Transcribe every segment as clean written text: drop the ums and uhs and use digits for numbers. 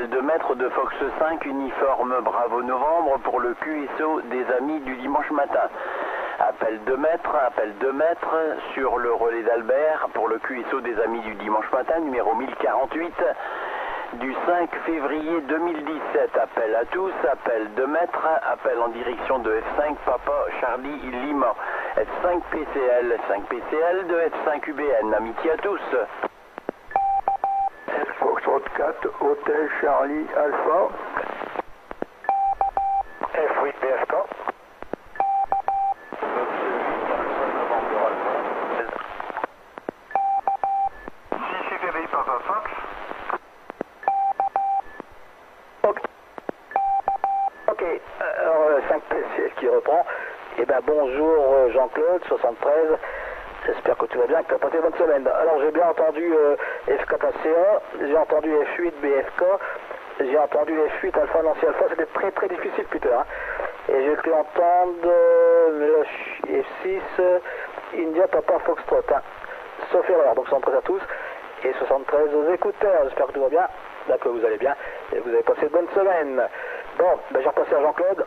appel de maître de Fox 5, uniforme Bravo Novembre pour le QSO des amis du dimanche matin. Appel de maître sur le relais d'Albert pour le QSO des amis du dimanche matin, numéro 1048, du 5 février 2017. Appel à tous, appel de maître, appel en direction de F5 Papa Charlie Lima, F5 PCL, F5 PCL de F5 UBN. Amitié à tous. Foxtrot 4, Hôtel Charlie Alpha. F8 BFK. CCTV Papa Fox. Ok, alors 5 PCL qui reprend. Eh ben bonjour Jean-Claude, 73. J'espère que tu vas bien, que tu as passé une bonne semaine. Alors j'ai bien entendu F4ACA, j'ai entendu F8 BFK, j'ai entendu F8 Alpha Nancy Alpha, c'était très difficile Peter. Hein. Et j'ai cru entendre F6 India Papa Foxtrot. Hein. Sauf erreur, donc 73 à tous et 73 aux écouteurs. J'espère que tout va bien, là que vous allez bien et que vous avez passé une bonne semaine. Bon, ben, j'ai repassé à Jean-Claude,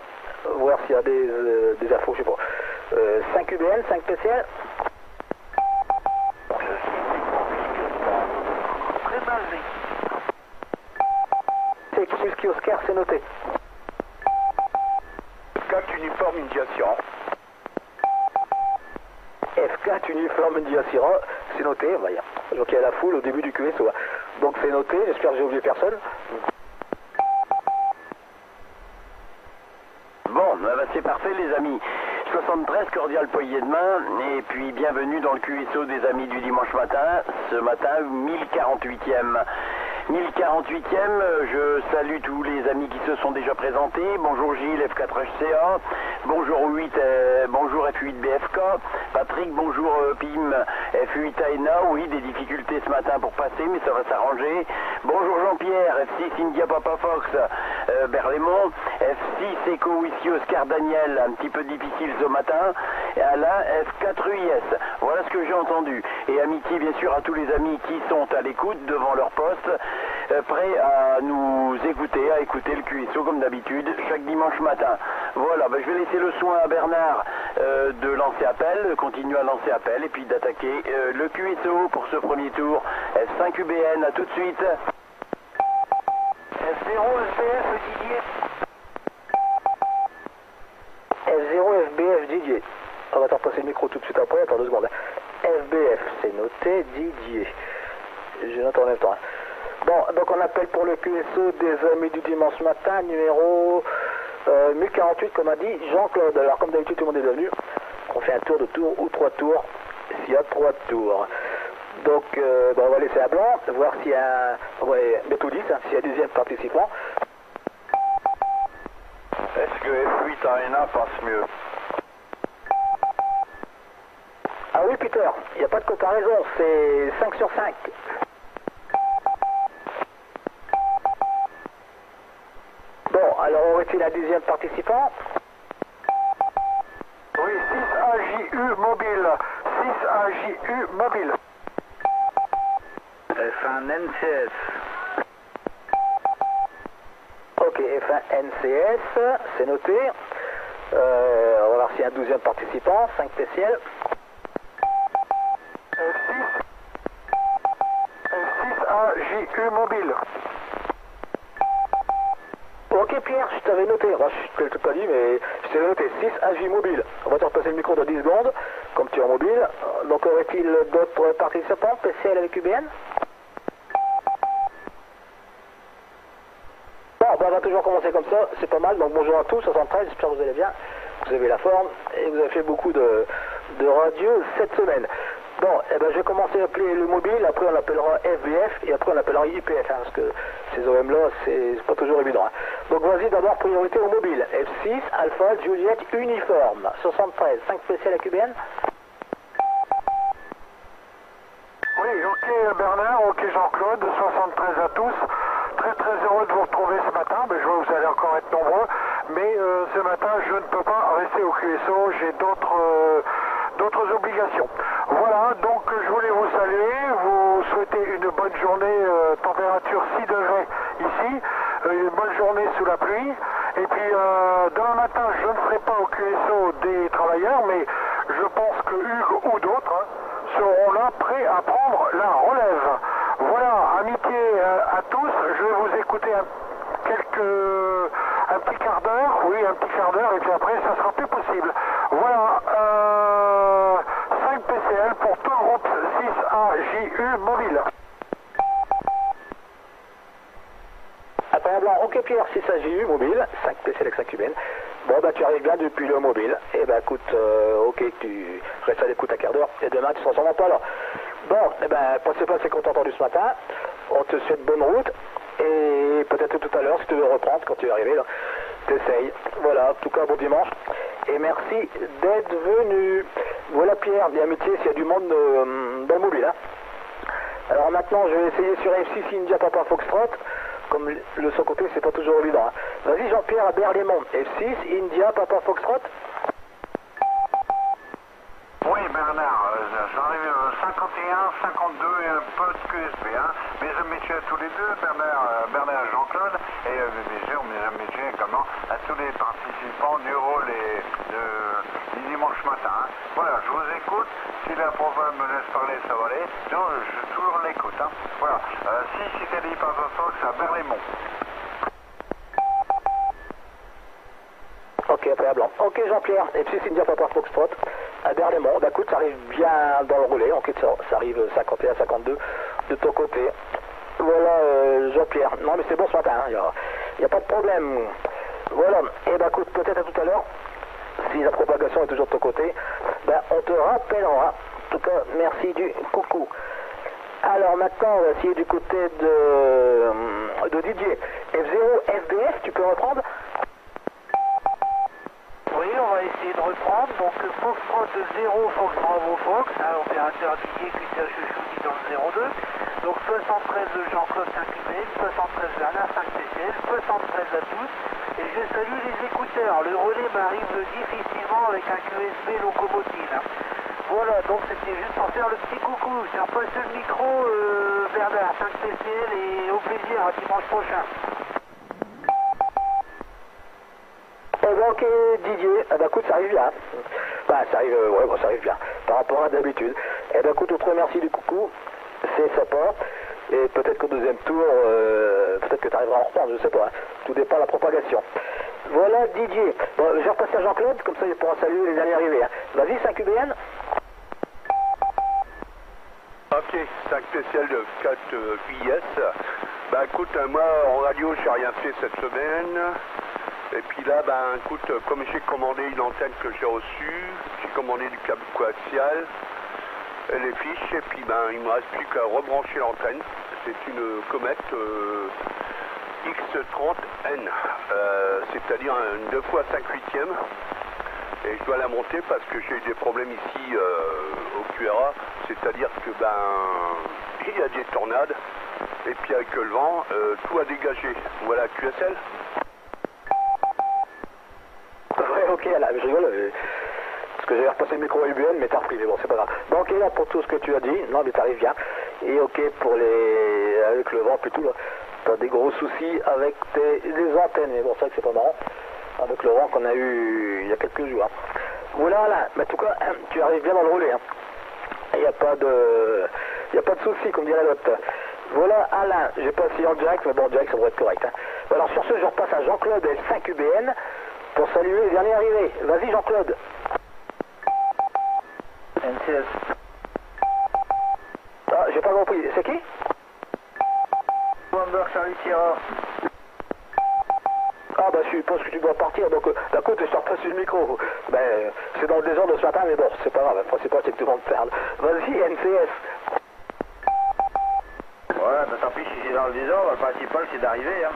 voir s'il y a des infos, je sais pas. 5 UBN, 5 PCL. C'est Kiski Oscar, c'est noté. 4 uniforme India Sierra. F4 uniforme India Sierra, c'est noté, voyons. Je vois qu'il y a la foule au début du QSO. Donc c'est noté, j'espère que j'ai oublié personne. Bon, c'est parfait les amis. 73, cordial poignet de main, et puis bienvenue dans le QSO des amis du dimanche matin. Ce matin, 1048e. 1048e, je salue tous les amis qui se sont déjà présentés. Bonjour Gilles, F4HCA. Bonjour 8, bonjour F8 BFK. Patrick, bonjour Pim, F8 AENA. Oui, des difficultés ce matin pour passer, mais ça va s'arranger. Bonjour Jean-Pierre, F6 India Papa Fox, Berlaymont. F6 Echo Whisky Oscar Daniel, un petit peu difficile ce matin. Et Alain, F4 UIS. Voilà ce que j'ai entendu. Et amitié bien sûr à tous les amis qui sont à l'écoute devant leur poste. Prêt à nous écouter, à écouter le QSO comme d'habitude chaque dimanche matin. Voilà, je vais laisser le soin à Bernard de lancer appel, continuer à lancer appel et puis d'attaquer le QSO pour ce premier tour. F5 UBN, à tout de suite. F0 SBF Didier. F0 FBF Didier. On va te repasser le micro tout de suite après, attends 2 secondes. FBF, c'est noté, Didier. Je note en même temps. Bon, donc on appelle pour le QSO des amis du dimanche matin, numéro 1048, comme a dit Jean-Claude. Alors comme d'habitude tout le monde est venu, on fait un tour de tour ou 3 tours, s'il y a 3 tours. Donc on va laisser à blanc, voir s'il y a, on va mettre tout 10, hein, s'il y a deuxième participant. Est-ce que F8 AENA passe mieux? Ah oui Peter, il n'y a pas de comparaison, c'est 5 sur 5. Bon, alors aurait-il un deuxième participant? Oui, 6AJU mobile. 6AJU mobile. F1 NCS. Ok, F1 NCS, c'est noté. On va voir s'il y a un 12e participant, 5 PCL. F6AJU mobile. Ok Pierre, je t'avais noté, enfin, je ne t'ai pas dit, mais je t'avais noté 6 AJ mobile. On va te repasser le micro dans 10 secondes, comme tu es en mobile. Donc aurait-il d'autres participants, PCL avec UBN? Bon, on va toujours commencer comme ça, c'est pas mal. Donc bonjour à tous, 73, j'espère que vous allez bien, vous avez la forme et vous avez fait beaucoup de radio cette semaine. Bon, eh ben, je vais commencer à appeler le mobile, après on appellera FBF et après on appellera IPF, hein, parce que ces OM-là, c'est pas toujours évident. Hein. Donc vas-y d'abord, priorité au mobile. F6, Alpha, Juliette, uniforme. 73, 5 PCL avec UBN. Oui, ok Bernard, ok Jean-Claude, 73 à tous. Très heureux de vous retrouver ce matin, mais je vois que vous allez encore être nombreux. Mais ce matin, je ne peux pas rester au QSO, j'ai d'autres obligations. Voilà, donc je voulais vous saluer, vous souhaiter une bonne journée, température 6 degrés ici. une bonne journée sous la pluie. Et puis demain matin, je ne serai pas au QSO des travailleurs, mais je pense que Hugues ou d'autres seront là prêts à prendre la relève. Voilà, amitié à tous. Je vais vous écouter un petit quart d'heure, oui, un petit quart d'heure, et puis après, ça sera plus possible. Voilà, 5 PCL pour tout le groupe 6AJU mobile. Après blanc, ok Pierre, 6AJU mobile, 5 PCL avec 5 UBN. Bon bah tu arrives bien depuis le mobile. Et bah écoute, ok, tu restes à l'écoute un quart d'heure, et demain tu seras sûrement pas là. Bon, et ben c'est pas ce qu'on t'a entendu ce matin. On te souhaite bonne route. Et peut-être tout à l'heure, si tu veux reprendre, quand tu es arrivé, là, t'essayes. Voilà, en tout cas, bon dimanche. Et merci d'être venu. Voilà Pierre, bien amitié, s'il y a du monde dans le mobile. Hein. Alors maintenant, je vais essayer sur F6 India Papa Foxtrot. Comme le son côté, c'est pas toujours évident. Hein. Vas-y Jean-Pierre à Berlaymont. F6 India Papa Foxtrot. Oui Bernard, j'arrive 51, 52 et un peu de QSB. Hein. Mesdames, messieurs, à tous les deux, Bernard et Jean-Claude, et mesdames, messieurs également, à tous les participants du rôle du dimanche matin. Hein. Voilà, je vous écoute. Si la province me laisse parler, ça va aller. Sinon, je toujours l'écoute. Hein. Voilà, 6 Italie par Fox à Berlaymont. Ok, après à blanc. Ok Jean-Pierre, et puis India Papa Foxtrot à Berlaymont. Bah écoute, ça arrive bien dans le relais, ok, ça arrive 51, 52 de ton côté. Voilà Jean-Pierre. Non mais c'est bon ce matin, il n'y a pas de problème. Voilà, et bah écoute, peut-être à tout à l'heure, si la propagation est toujours de ton côté, bah on te rappellera. En tout cas, merci du coucou. Alors maintenant, on va essayer du côté de Didier. F0 FBF, tu peux reprendre? Oui, on va essayer de reprendre. Donc Foxtrot 0, Fox Bravo Fox, hein, opérateur Didier Cutter Chouchoudi dans le 02. Donc 73 Jean-Claude 5 UBN, 73 Bernard 5 PCL, 73 à tous. Et je salue les écouteurs. Le relais m'arrive difficilement avec un QSB locomotive. Hein. Voilà, donc c'était juste pour faire le petit coucou. J'ai repassé le micro, Bernard 5 PCL, et au plaisir, à dimanche prochain. Ok Didier, eh ben écoute, ça arrive bien. Bah ça arrive, ouais, bon, ça arrive bien, par rapport à d'habitude. Eh ben écoute, on te remercie du coucou, c'est sympa. Et peut-être qu'au deuxième tour, peut-être que tu arriveras à en reprendre, je sais pas. Hein. Tout dépend de la propagation. Voilà Didier. Bon, je vais repasser à Jean-Claude, comme ça il pourra saluer les derniers arrivés. Hein. Vas-y, 5 UBN. Ok, 5 PCL de 4 IS. Bah écoute, moi en radio, j'ai rien fait cette semaine. Et puis là, ben écoute, comme j'ai commandé une antenne que j'ai reçue, j'ai commandé du câble coaxial, et les fiches, et puis ben il me reste plus qu'à rebrancher l'antenne. C'est une Comet X30N, c'est-à-dire une 2 fois 5/8e. Et je dois la monter parce que j'ai eu des problèmes ici au QRA, c'est-à-dire que ben il y a des tornades, et puis avec le vent, tout a dégagé. Voilà QSL. Ouais, ok, là, je rigole, parce que j'avais repassé le micro à UBN, mais t'as repris, mais bon, c'est pas grave. Bon, ok, là, pour tout ce que tu as dit, non, mais t'arrives bien. Et ok, pour avec le vent, plutôt, là, t'as des gros soucis avec les antennes, mais bon, c'est vrai que c'est pas marrant, avec le vent qu'on a eu il y a quelques jours. Hein. Voilà, là, mais en tout cas, tu arrives bien dans le relais, hein. Il n'y a pas de soucis, comme dirait l'autre. Voilà, Alain, j'ai pas essayé en direct, mais bon, en direct, ça devrait être correct. Hein. Alors, sur ce, je repasse à Jean-Claude L5 UBN. Pour saluer les derniers arrivés. Vas-y Jean-Claude. NCS. Ah, j'ai pas compris. C'est qui? Bomber Charlie Sierra. Ah bah je suppose que tu dois partir, donc d'un coup tu sors pas sur le micro. Ben c'est dans le désordre de ce matin, mais bon, c'est pas grave, le principal c'est que tout le monde perde. Vas-y NCS. Ouais, bah tant pis si c'est dans le désordre, le principal c'est d'arriver. Hein.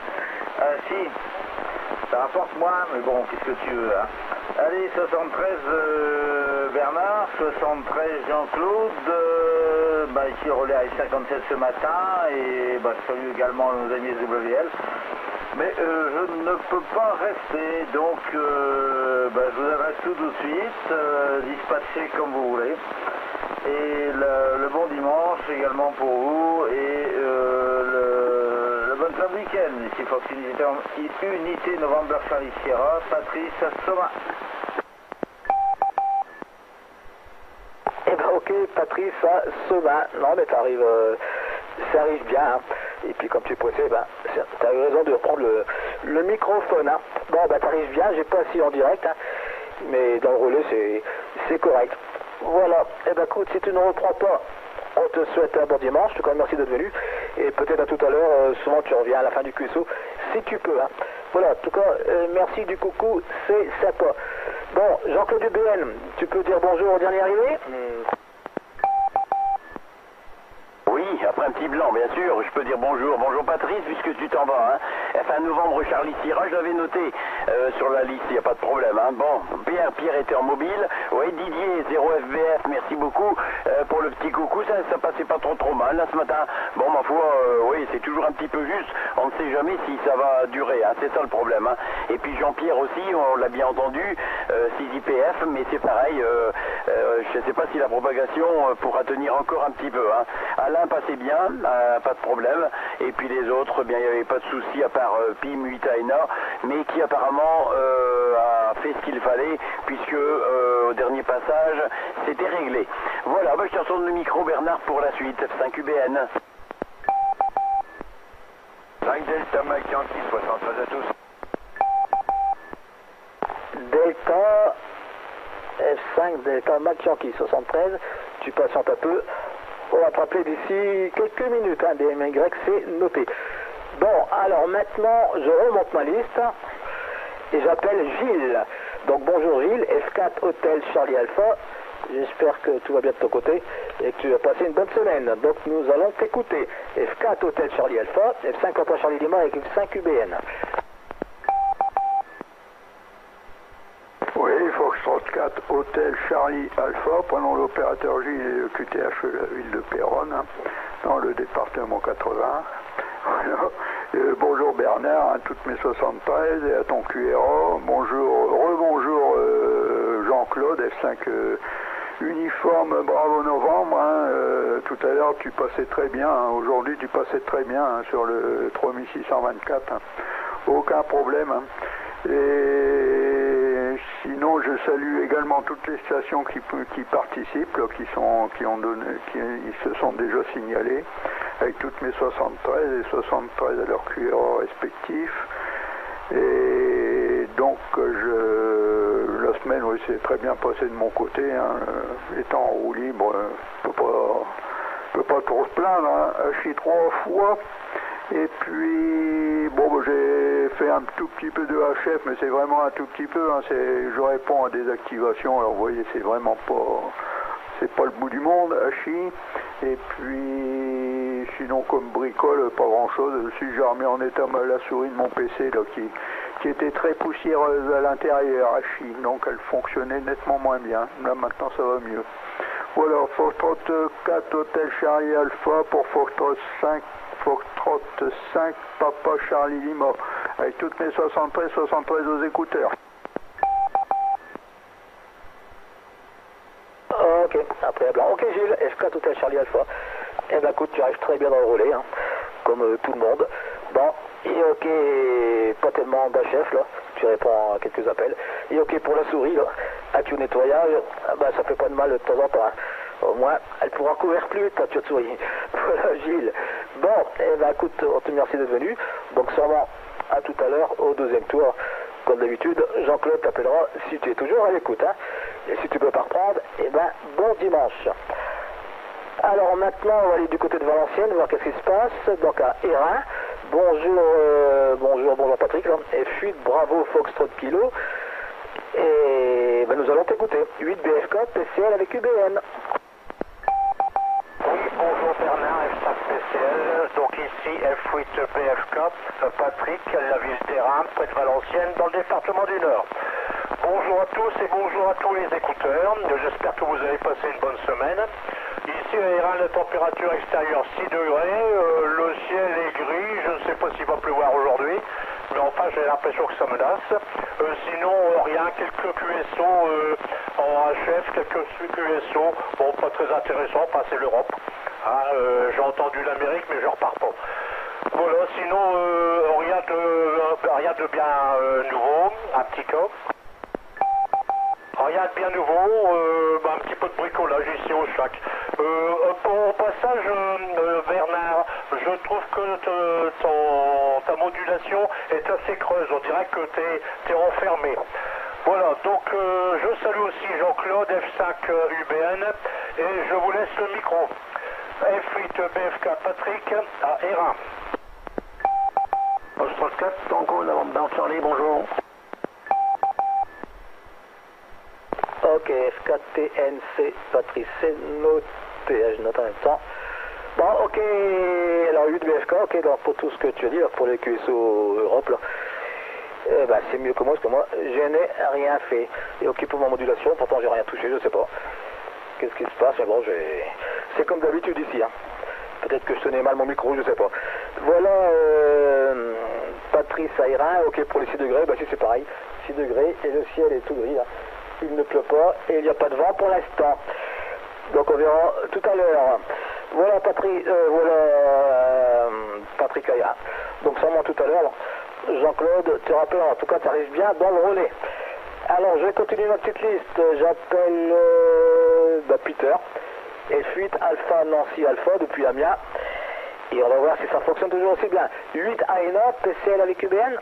Si. Ça rapporte moins, mais bon, qu'est-ce que tu veux, hein. Allez, 73 Bernard, 73 Jean-Claude, bah ici relais à 57 ce matin, et bah je salue également nos amis SWL. Mais je ne peux pas rester, donc bah, je vous adresse tout de suite, dispatchez comme vous voulez. Et le bon dimanche également pour vous, et la bonne Club Weekend, ici Fox Unité November Charlie Sierra, Patrice Soma. Eh ben ok, Patrice Soma. Non mais ça arrive bien. Hein. Et puis comme tu es pressé, ben, tu as eu raison de reprendre le microphone. Hein. Bon, ben t'arrives bien, j'ai pas assis en direct, hein, mais dans le relais c'est correct. Voilà, eh ben écoute, si tu ne reprends pas, on te souhaite un bon dimanche, en tout cas merci d'être venu, et peut-être à tout à l'heure, souvent tu reviens à la fin du QSO, si tu peux. Hein. Voilà, en tout cas, merci du coucou, c'est sympa. Bon, Jean-Claude UBN, tu peux dire bonjour au dernier arrivé? Oui, après un petit blanc, bien sûr, je peux dire bonjour. Bonjour Patrice, puisque tu t'en vas. Hein. Fin novembre, Charlie Sierra, je l'avais noté sur la liste, il n'y a pas de problème. Hein. Bon, Pierre était en mobile. Oui, Didier, 0FBF, merci beaucoup pour le petit coucou. Ça passait pas trop mal là, ce matin. Bon, ma foi, oui, c'est toujours un petit peu juste. On ne sait jamais si ça va durer. Hein. C'est ça le problème. Hein. Et puis Jean-Pierre aussi, on l'a bien entendu, 6IPF, mais c'est pareil. Je ne sais pas si la propagation pourra tenir encore un petit peu. Hein. Alain passait bien, pas de problème. Et puis les autres, bien, il n'y avait pas de souci à part Pim Huitaina, mais qui apparemment a fait ce qu'il fallait, puisque au dernier passage, c'était réglé. Voilà, bah, je te retourne le micro, Bernard, pour la suite. F5 UBN. 5 Delta Mike Yankee, 73 à tous. Delta F5 Delta Mike Yankee 73, tu patientes un peu. On va te rappeler d'ici quelques minutes, hein, DMY, c'est noté. Bon, alors maintenant, je remonte ma liste et j'appelle Gilles. Donc bonjour Gilles, F4 Hotel Charlie Alpha. J'espère que tout va bien de ton côté et que tu as passé une bonne semaine. Donc nous allons t'écouter. F4 Hotel Charlie Alpha, F5 Papa Charlie Lima avec F5 UBN. Oui, Foxtrot 4, Hôtel Charlie Alpha, prenons l'opérateur J et le QTH de la ville de Péronne, hein, dans le département 80. Bonjour Bernard, hein, toutes mes 73 et à ton QRA. Bonjour, rebonjour Jean-Claude, F5 uniforme, bravo novembre. Hein, tout à l'heure tu passais très bien, hein, aujourd'hui tu passais très bien hein, sur le 3624. Hein, aucun problème. Hein. Et sinon, je salue également toutes les stations qui participent, là, qui se sont déjà signalées, avec toutes mes 73 et 73 à leur QRA respectifs. Et donc, la semaine, oui, c'est très bien passé de mon côté, hein, étant en roue libre, je peux pas trop se plaindre, hein, je suis 3 fois. Et puis, bon, bah, j'ai fait un tout petit peu de HF, mais c'est vraiment un tout petit peu. Hein, je réponds à des activations, alors vous voyez, c'est vraiment pas le bout du monde, HI. Et puis, sinon, comme bricole, pas grand-chose. Si j'ai remis en état la souris de mon PC, là, qui était très poussiéreuse à l'intérieur, HI, donc elle fonctionnait nettement moins bien. Là, maintenant, ça va mieux. Voilà, Foxtrot 4, Hôtel Charlie Alpha pour Foxtrot 5. Foxtrot 5, Papa Charlie Lima, avec toutes mes 73 aux écouteurs. Ok, après blanc. Ok Gilles, F4 Hotel Charlie Alpha. Eh ben écoute, tu arrives très bien dans le relais, hein, comme tout le monde. Bon, et ok, pas tellement d'HF là, tu réponds à quelques appels. Et ok pour la souris là, avec le nettoyage, bah ça fait pas de mal de temps en temps. Hein. Au moins, elle pourra courir plus vite, tu as souris. Voilà, Gilles. Bon, eh ben, écoute, on te remercie d'être venu. Donc, sûrement, à tout à l'heure, au deuxième tour. Comme d'habitude, Jean-Claude t'appellera si tu es toujours à l'écoute. Hein. Et si tu peux pas reprendre, eh ben, bon dimanche. Alors, maintenant, on va aller du côté de Valenciennes, voir qu'est-ce qui se passe. Donc, à Hérin. Bonjour Patrick. Là. F8, bravo, Foxtrot Kilo. Et ben, nous allons t'écouter. 8 BF4, PCL avec UBN. Oui, bonjour Bernard, F5 PCL, donc ici F8 BF4, Patrick, la ville d'Hérin, près de Valenciennes, dans le département du Nord. Bonjour à tous et bonjour à tous les écouteurs, j'espère que vous avez passé une bonne semaine. Ici à Hérin, la température extérieure 6 degrés, le ciel est gris, je ne sais pas s'il va pleuvoir aujourd'hui, mais enfin j'ai l'impression que ça menace. Sinon rien, quelques QSO en HF, quelques QSO, bon pas très intéressant, c'est l'Europe. Hein, j'ai entendu l'Amérique mais je repars pas. Voilà, sinon, rien de bien nouveau, un petit peu. Rien de bien nouveau, un petit peu de bricolage ici au chac. Au passage, Bernard, je trouve que ta modulation est assez creuse. On dirait que t'es renfermé. Voilà, donc je salue aussi Jean-Claude, F5 UBN, et je vous laisse le micro. F8 BFK Patrick à R1. Osprey 4, Tango, Novembre Charlie, bonjour. Ok, F4 TNC, Patrice, c'est noté, je note en même temps. Bon, ok, alors 8 BFK, ok, donc pour tout ce que tu as dit, là, pour les QSO Europe, là, c'est mieux que moi, parce que moi, je n'ai rien fait. Et ok, pour ma modulation, pourtant j'ai rien touché, je sais pas. Qu'est-ce qui se passe, mais bon, c'est comme d'habitude ici, hein. Peut-être que je tenais mal mon micro, je sais pas. Voilà, Patrice Aïrin, ok pour les 6 degrés, si c'est pareil, 6 degrés, et le ciel est tout gris, là. Il ne pleut pas, et il n'y a pas de vent pour l'instant. Donc on verra tout à l'heure. Voilà Patrick Aïrin. Donc sûrement tout à l'heure, Jean-Claude, tu rappelles, en tout cas tu arrives bien dans le relais. Alors je vais continuer ma petite liste, j'appelle Peter. F8 Alpha Nancy Alpha depuis Amiens, et on va voir si ça fonctionne toujours aussi bien. 8 AENA, PCL avec UBN.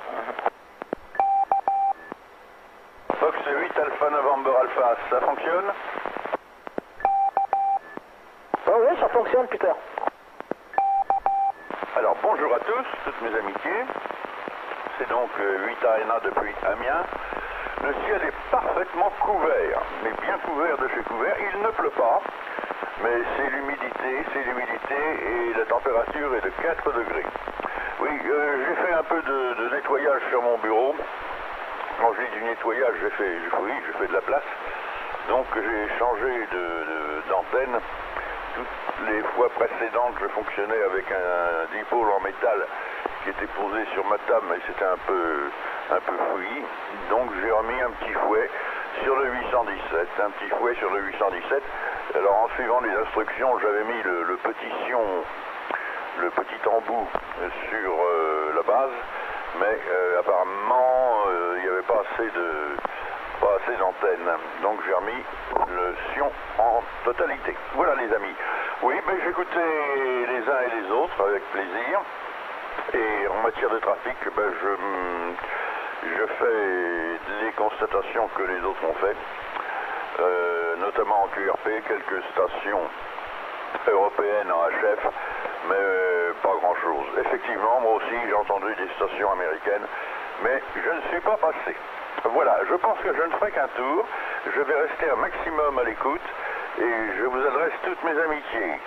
Fox 8 Alpha November Alpha, ça fonctionne? Oh oui, ça fonctionne Peter. Alors bonjour à tous, toutes mes amitiés, c'est donc 8 AENA depuis Amiens. Le ciel est parfaitement couvert, mais bien couvert de chez couvert, il ne pleut pas. Mais c'est l'humidité et la température est de 4 degrés. Oui, j'ai fait un peu de nettoyage sur mon bureau. Quand je dis du nettoyage, j'ai fait de la place. Donc j'ai changé d'antenne. Toutes les fois précédentes, je fonctionnais avec un dipôle en métal qui était posé sur ma table, mais c'était un peu fouillis. Donc j'ai remis un petit fouet sur le 817, un petit fouet sur le 817. Alors en suivant les instructions, j'avais mis le petit embout sur la base, mais apparemment il n'y avait pas assez d'antenne. Donc j'ai remis le sion en totalité. Voilà les amis. Oui, j'écoutais les uns et les autres avec plaisir. Et en matière de trafic, je fais les constatations que les autres ont faites. Notamment en QRP, quelques stations européennes en HF, mais pas grand-chose. Effectivement, moi aussi, j'ai entendu des stations américaines, mais je ne suis pas passé. Voilà, je pense que je ne ferai qu'un tour. Je vais rester un maximum à l'écoute et je vous adresse toutes mes amitiés.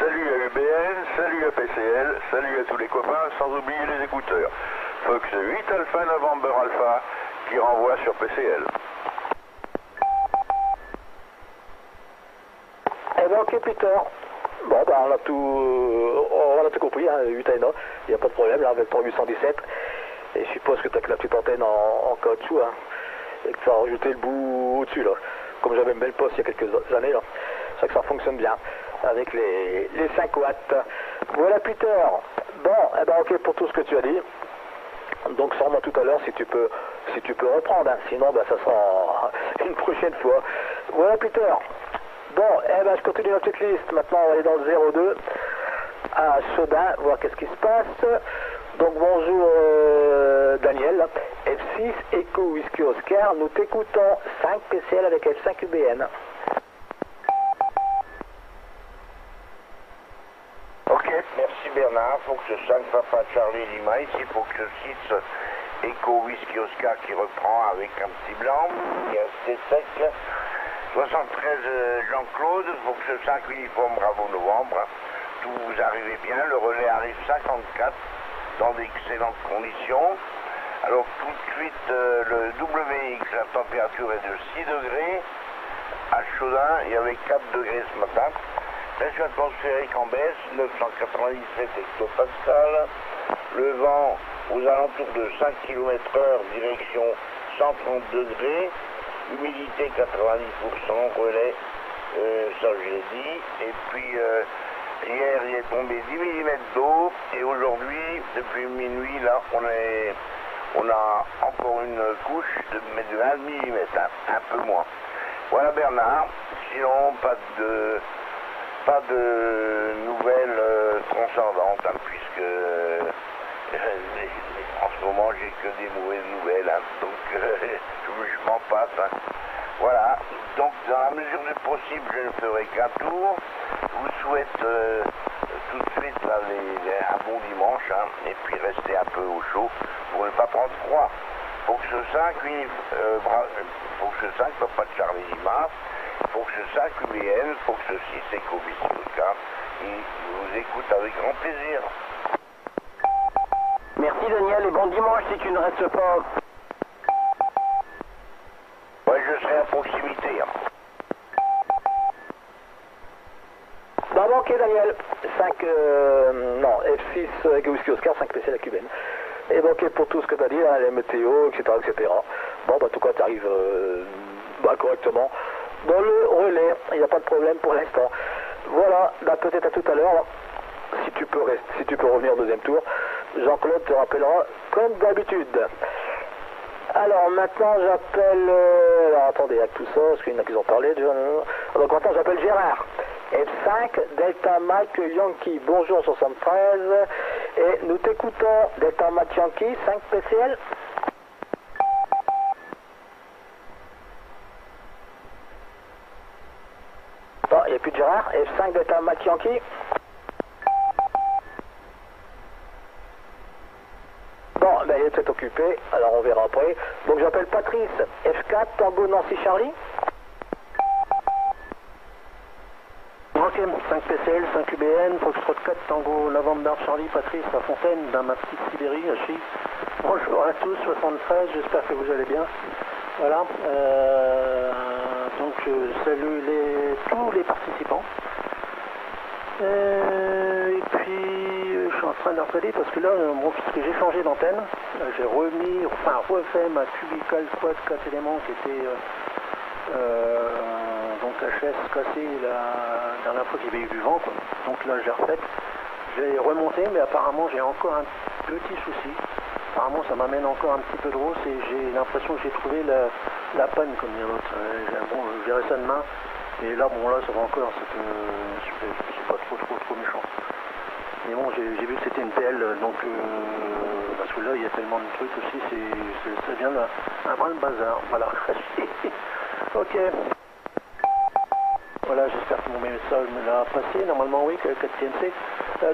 Salut à UBN, salut à PCL, salut à tous les copains, sans oublier les écouteurs. Fox 8 Alpha November Alpha qui renvoie sur PCL. Eh bien, ok, Peter. Bon, on a tout compris, hein, 8 AENA, il n'y a pas de problème, là, avec ton 817. Et je suppose que tu as que la petite antenne en caoutchouc, hein, et que tu as rajouté le bout au-dessus, là. Comme j'avais un bel poste il y a quelques années, là. C'est vrai que ça fonctionne bien, avec les 5 watts. Voilà, Peter. Bon, eh ben, ok, pour tout ce que tu as dit. Donc, sors-moi tout à l'heure si tu peux reprendre, hein. Sinon, ça sera une prochaine fois. Voilà, Peter. Bon, je continue ma petite liste. Maintenant, on va aller dans le 02 à Chaudin, voir qu'est-ce qui se passe. Donc, bonjour Daniel, F6, Echo Whisky Oscar. Nous t'écoutons 5 PCL avec F5 UBN. Ok, merci Bernard. Fox 5 Papa Charlie Lima, ici Fox 6 Echo Whisky Oscar qui reprend avec un petit blanc, qui est assez sec. 73 Jean-Claude, Fox 5 uniforme Bravo Novembre. Tout vous arrivez bien, le relais arrive 54 dans d'excellentes conditions. Alors tout de suite le WX, la température est de 6 degrés à Chaudin et avec 4 degrés ce matin. Pression atmosphérique en baisse, 997 hectopascal. Le vent aux alentours de 5 km/h, direction 130 degrés. Humidité 90%, relais, ça je l'ai dit. Et puis Hier, il est tombé 10 mm d'eau et aujourd'hui, depuis minuit, là, on a encore une couche de 1 mm, un peu moins. Voilà Bernard, sinon pas de nouvelles transcendantes, puisque en ce moment j'ai que des mauvaises nouvelles, donc je m'en passe. Voilà, donc dans la mesure du possible, je ne ferai qu'un tour. Je vous souhaite tout de suite là, un bon dimanche, et puis rester un peu au chaud pour ne pas prendre froid. Pour que ce 5, Papa de Charlie Lima, pour que ce 5 UBN, pour que ce 6 Eco Biscuit, il vous écoute avec grand plaisir. Merci Daniel et bon dimanche si tu ne restes pas. Ouais, je serai à proximité. Bah bon, ok Daniel, 5, non, F6 Eco Whisky Oscar, 5 PC la cubaine. Et bon, ok pour tout ce que tu as dit, hein, les météos, etc., etc. Bon, bah, en tout cas, tu arrives correctement dans le relais, il n'y a pas de problème pour l'instant. Voilà, bah, peut-être à tout à l'heure, si tu peux revenir au deuxième tour. Jean-Claude te rappellera comme d'habitude. Alors maintenant j'appelle... alors attendez, avec tout ça, parce qu'il y en a qui ont parlé déjà. Donc maintenant j'appelle Gérard. F5, Delta Mike Yankee, bonjour 73. Et nous t'écoutons, Delta Mike Yankee, 5 PCL. Bon, il n'y a plus de Gérard. F5, Delta Mike Yankee. Bon, ben, il est peut-être occupé, alors on verra après. Donc j'appelle Patrice, F4, Tango Nancy Charlie. Ok, 5 PCL, 5 UBN, Foxtrot 4, Tango November Charlie, Patrice, La Fontaine, dans ma petite Sibérie, à Chi. Bonjour à tous, 73, j'espère que vous allez bien. Voilà, donc je salue tous les participants. Et puis je suis en train de regarder parce que là, bon, puisque j'ai changé d'antenne, j'ai refait ma Cubical Quad 4 éléments qui était donc HS cassée la dernière fois qu'il y avait eu du vent, quoi. Donc là j'ai refait, j'ai remonté, mais apparemment j'ai encore un petit souci. Apparemment ça m'amène encore un petit peu de rousse et j'ai l'impression que j'ai trouvé la panne comme dit l'autre. Bon, je verrai ça demain. Et là, bon, là, ça va encore, c'est pas trop méchant. Mais bon, j'ai vu que c'était une PL, donc, parce que là, il y a tellement de trucs aussi, ça devient un brin de bazar, voilà. Ok. Voilà, j'espère que mon message me l'a passé, normalement oui, 4 TNC.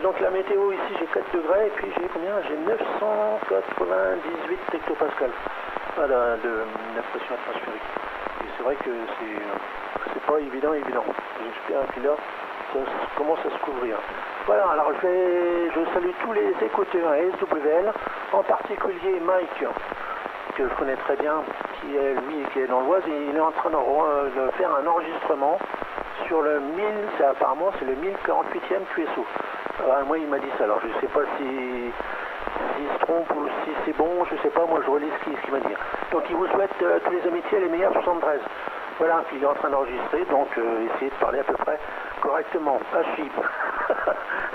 Donc la météo ici, j'ai 4 degrés, et puis j'ai combien? J'ai 998 hectopascales, voilà, de pression atmosphérique. Et c'est vrai que c'est pas évident. J'espère que là, ça commence à se couvrir. Voilà, alors je salue tous les écouteurs SWL, en particulier Mike, que je connais très bien, qui est dans l'Oise, et il est en train de faire un enregistrement sur le 1000, apparemment c'est le 1048e QSO. Alors, moi il m'a dit ça, alors je sais pas s'il se trompe ou si c'est bon, je sais pas, moi je relis ce qu'il m'a dit. Donc il vous souhaite tous les amitiés, les meilleurs 73. Voilà, puis il est en train d'enregistrer, donc essayez de parler à peu près correctement. Ah, chip.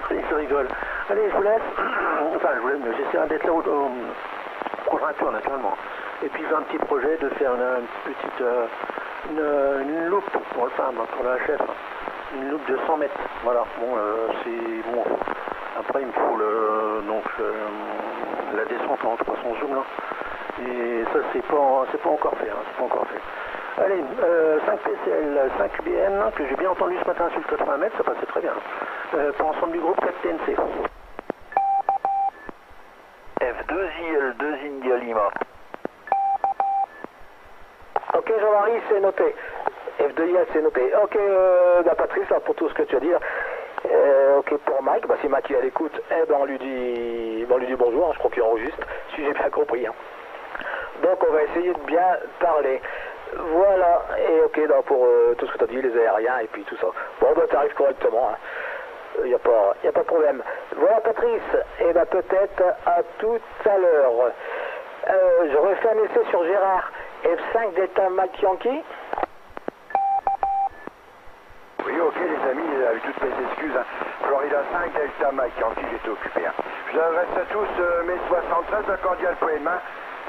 Allez, je rigole. Allez, je vous laisse. Enfin, mais j'essaierai d'être là au prochain tour, naturellement. Et puis j'ai un petit projet de faire une petite une loupe pour la HF. Une loupe de 100 mètres. Voilà, bon, c'est bon. Après, il me faut la descente en 300 zoom là. Et ça, c'est pas encore fait. C'est pas encore fait. Allez, 5 PCL, 5 UBN, que j'ai bien entendu ce matin sur le 80 mètres, ça passait très bien. Pour l'ensemble du groupe 4 TNC. F2IL, 2 India Lima. Ok Jean-Marie, c'est noté. F2IL, c'est noté. Ok, Patrice, là, pour tout ce que tu as dit. Ok pour Mike, si Mike est à l'écoute, on lui dit bonjour, je crois qu'il enregistre, si j'ai bien compris. Donc on va essayer de bien parler. Voilà, et ok pour tout ce que tu as dit, les aériens et puis tout ça. Bon, tu arrives correctement, il n'y a pas de problème. Voilà Patrice, et peut-être à tout à l'heure. Je refais un essai sur Gérard, F5 Delta Mike Yankee. Oui, ok les amis, avec toutes mes excuses. Florida 5, Delta Mike Yankee, j'étais occupé. Hein. Je adresse à tous mes 73, un cordial poignée de main.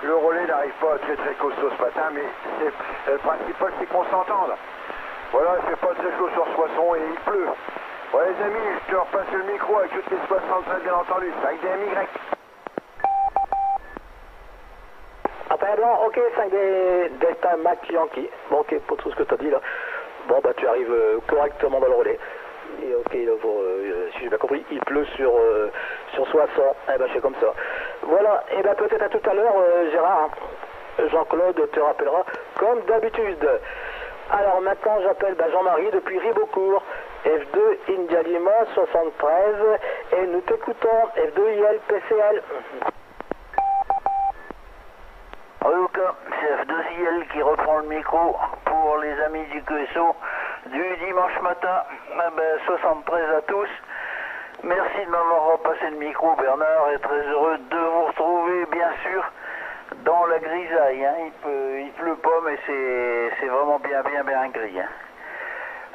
Le relais n'arrive pas très très costaud ce matin, mais le principal c'est qu'on s'entende. Voilà, il fait pas très chaud sur Soissons et il pleut. Bon les amis, je te repasse le micro avec toutes les 73 bien entendu, 5 DMY. Pardon, ok, 5D Delta Mac Yankee. Bon, ok, pour tout ce que tu as dit là. Bon, bah tu arrives correctement dans le relais. Et ok, si j'ai bien compris, il pleut sur Soissons. Eh ben, c'est comme ça. Voilà, et ben peut-être à tout à l'heure, Gérard. Jean-Claude te rappellera, comme d'habitude. Alors maintenant, j'appelle Jean-Marie depuis Ribeaucourt. F2 India Lima 73. Et nous t'écoutons. F2 IL PCL. Luca, c'est F2IL qui reprend le micro pour les amis du QSO du dimanche matin, 73 à tous. Merci de m'avoir repassé le micro Bernard et très heureux de vous retrouver bien sûr dans la grisaille. Hein. Il pleut pas mais c'est vraiment bien gris. Hein.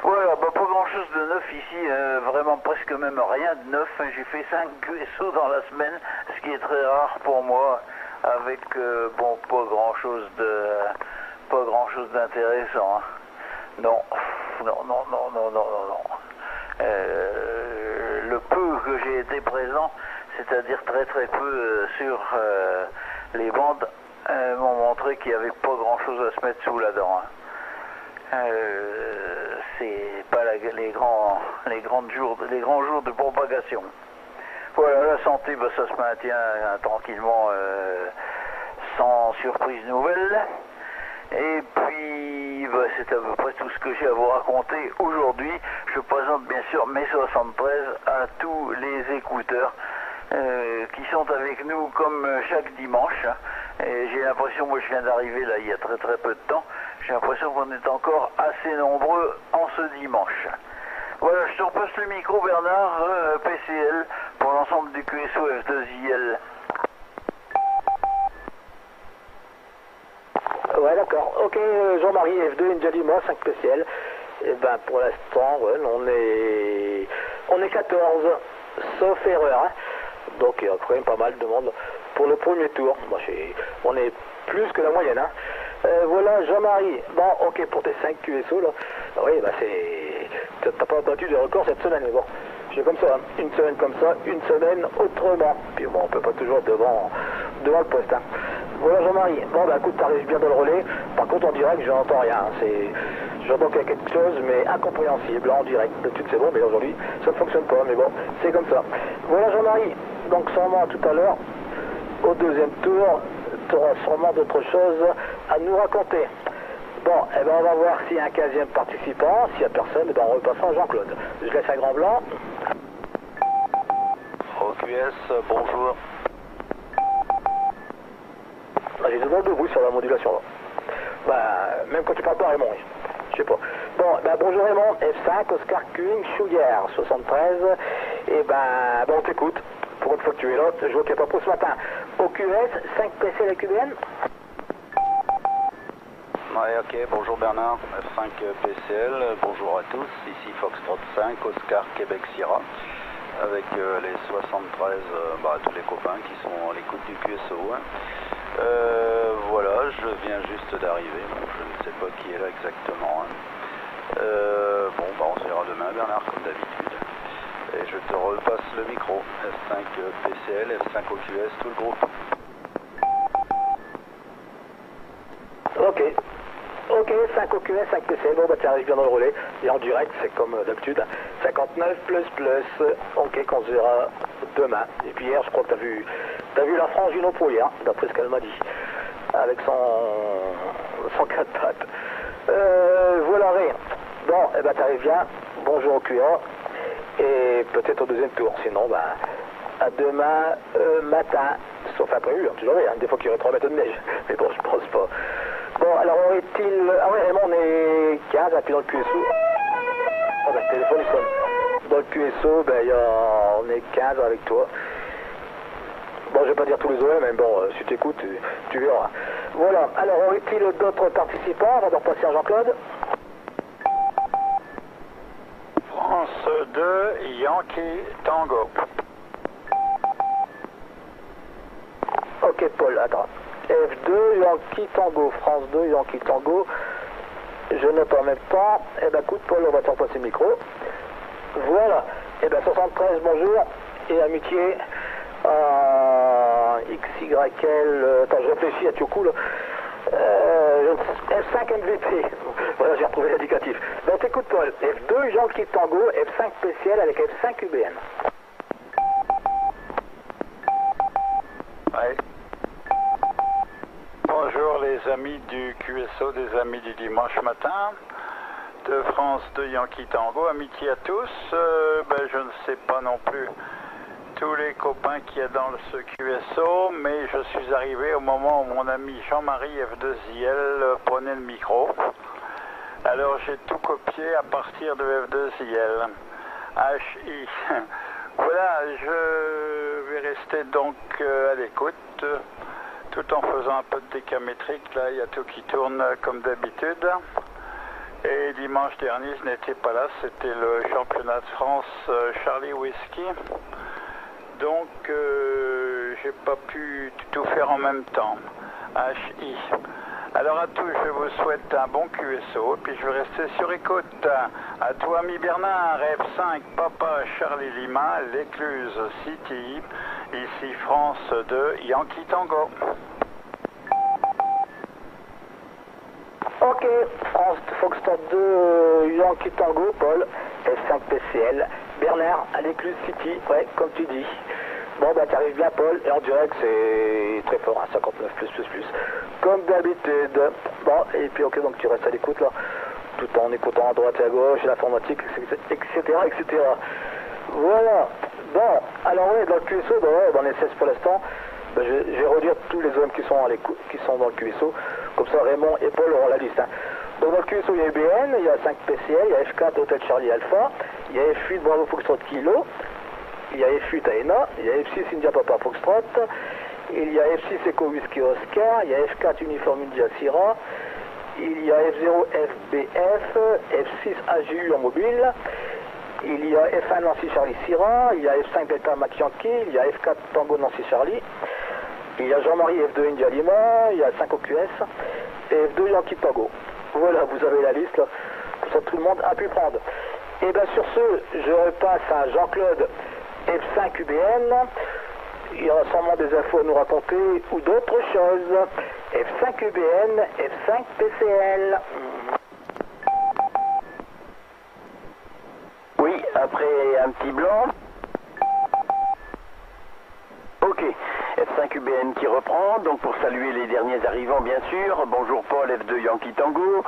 Voilà, pas grand chose de neuf ici, vraiment presque même rien de neuf. J'ai fait 5 QSO dans la semaine, ce qui est très rare pour moi. Avec pas grand chose d'intéressant. Hein. Non. Le peu que j'ai été présent, c'est-à-dire très peu sur les bandes, m'ont montré qu'il n'y avait pas grand chose à se mettre sous la dent. Hein. C'est pas les grands jours de propagation. Voilà, la santé, ça se maintient tranquillement, sans surprise nouvelle. Et puis, c'est à peu près tout ce que j'ai à vous raconter aujourd'hui. Je présente bien sûr mes 73 à tous les écouteurs qui sont avec nous comme chaque dimanche. Et j'ai l'impression, moi je viens d'arriver là il y a très peu de temps, j'ai l'impression qu'on est encore assez nombreux en ce dimanche. Voilà, je te repasse le micro Bernard, PCL, pour l'ensemble du QSO F2IL. Ouais, d'accord. Ok, Jean-Marie, F2, India Lima, 5 PCL. Et ben, pour l'instant, ouais, on est 14, sauf erreur. Hein. Donc, il y a quand même pas mal de monde pour le premier tour. Bon, on est plus que la moyenne. Hein. Voilà, Jean-Marie. Bon, ok, pour tes 5 QSO, là. Oui, t'as pas battu de record cette semaine, mais bon. C'est comme ça, hein. Une semaine comme ça, une semaine autrement. Puis bon, on peut pas toujours être devant le poste. Hein. Voilà Jean-Marie. Bon, écoute, t'arrives bien dans le relais. Par contre, en direct, je n'entends rien. Hein. J'entends qu'il y a quelque chose, mais incompréhensible en direct. D'habitude, c'est bon, mais aujourd'hui, ça ne fonctionne pas. Mais bon, c'est comme ça. Voilà Jean-Marie. Donc, sûrement tout à l'heure, au deuxième tour, tu auras sûrement d'autres choses à nous raconter. Bon, on va voir s'il y a un 15e participant. S'il n'y a personne, on repassera à Jean-Claude. Je laisse un grand blanc. OQS, bonjour. J'ai demandé de bruit sur la modulation là. Même quand tu parles pas Raymond, je sais pas. Bon, bonjour Raymond, F5, Oscar Queen, Sugar, 73. Et on t'écoute. Pour une fois que tu es là, je vois qu'il n'y a pas pour ce matin. OQS, 5 PC la QBN. Ouais, ok, bonjour Bernard, F5 PCL, bonjour à tous, ici Foxtrot 5, Oscar Québec Sierra, avec les 73, tous les copains qui sont à l'écoute du QSO. Hein. Voilà, je viens juste d'arriver, donc je ne sais pas qui est là exactement. Hein. On se verra demain Bernard, comme d'habitude. Et je te repasse le micro, F5 PCL, F5 OQS, tout le groupe. Ok, 5 OQS, 5 PC, tu arrives bien dans le relais, et en direct, c'est comme d'habitude, 59++, ok, qu'on se verra demain. Et puis hier, je crois que t'as vu la frangine au pot hier, d'après ce qu'elle m'a dit, avec son 4 pattes. Voilà, rien. Bon, t'arrives bien, bonjour au QA, et peut-être au deuxième tour, sinon, à demain matin, sauf imprévu, tu vois, des fois qu'il y aurait 3 mètres de neige, mais bon, je pense pas. Bon, alors aurait-il... Ah ouais, Raymond, on est 15, puis dans le QSO... le téléphone, il sonne. Dans le QSO, on est 15 avec toi. Bon, je vais pas dire tous les OM, mais bon, si tu écoutes, tu verras. Voilà, alors aurait-il d'autres participants? On va donc passer à Jean-Claude. France 2, Yankee Tango. Ok Paul, attends. F2, Yankee Tango, France 2, Yankee Tango. Je note en même temps. Eh ben écoute Paul, on va te repasser le micro. Voilà. Eh ben 73, bonjour. Et amitié. XYL. Attends, je réfléchis à tout coup là. F5 MVP. Voilà, j'ai retrouvé l'indicatif. Ben t'écoutes Paul. F2, Yankee Tango, F5 PCL avec F5 UBN. Ouais. Bonjour les amis du QSO, des amis du dimanche matin, de France 2 Yankee Tango, amitié à tous. Je ne sais pas non plus tous les copains qu'il y a dans ce QSO, mais je suis arrivé au moment où mon ami Jean-Marie F2IL prenait le micro. Alors j'ai tout copié à partir de F2IL. HI. Voilà, je vais rester donc à l'écoute. Tout en faisant un peu de décamétrique, là il y a tout qui tourne comme d'habitude. Et dimanche dernier je n'étais pas là, c'était le championnat de France Charlie Whisky. Donc j'ai pas pu tout faire en même temps. HI. Alors à tous je vous souhaite un bon QSO, puis je vais rester sur écoute. À toi ami Bernard, F5 Papa Charlie Lima, l'Écluse City. Ici France 2, Yankee Tango. Ok, France Foxtrot 2, Yankee Tango, Paul, F5 PCL, Bernard à l'Écluse City, ouais, comme tu dis. Bon, bah t'arrives bien Paul, et en direct c'est très fort, hein, 59+++. Comme d'habitude. Bon, et puis ok, donc tu restes à l'écoute là, tout en écoutant à droite et à gauche, l'informatique, etc. Voilà. Bon, alors oui, dans le QSO, dans les 16 pour l'instant, je vais redire tous les hommes qui sont dans le QSO. Comme ça, Raymond et Paul auront la liste. Hein. Donc dans le QSO, il y a UBN, il y a 5 PCL, il y a F4 Hotel Charlie Alpha, il y a F8 Bravo Foxtrot Kilo, il y a F8 AENA, il y a F6 India Papa Foxtrot, il y a F6 Echo Whisky Oscar, il y a F4 Uniform India Sierra, il y a F0 FBF, F6 AGU en mobile, il y a F1 Nancy Charlie Sierra, il y a F5 Delta Mac Yankee, il y a F4 Tango Nancy Charlie, il y a Jean-Marie F2 India Lima, il y a 5 OQS et F2 Yankee Tango. Voilà, vous avez la liste, là. Comme ça tout le monde a pu prendre. Et bien sur ce, je repasse à Jean-Claude F5 UBN. Il y aura sûrement des infos à nous raconter ou d'autres choses. F5 UBN, F5 PCL. Oui, après un petit blanc. Ok, F5 UBN qui reprend, donc pour saluer les derniers arrivants bien sûr. Bonjour Paul, F2 Yankee Tango.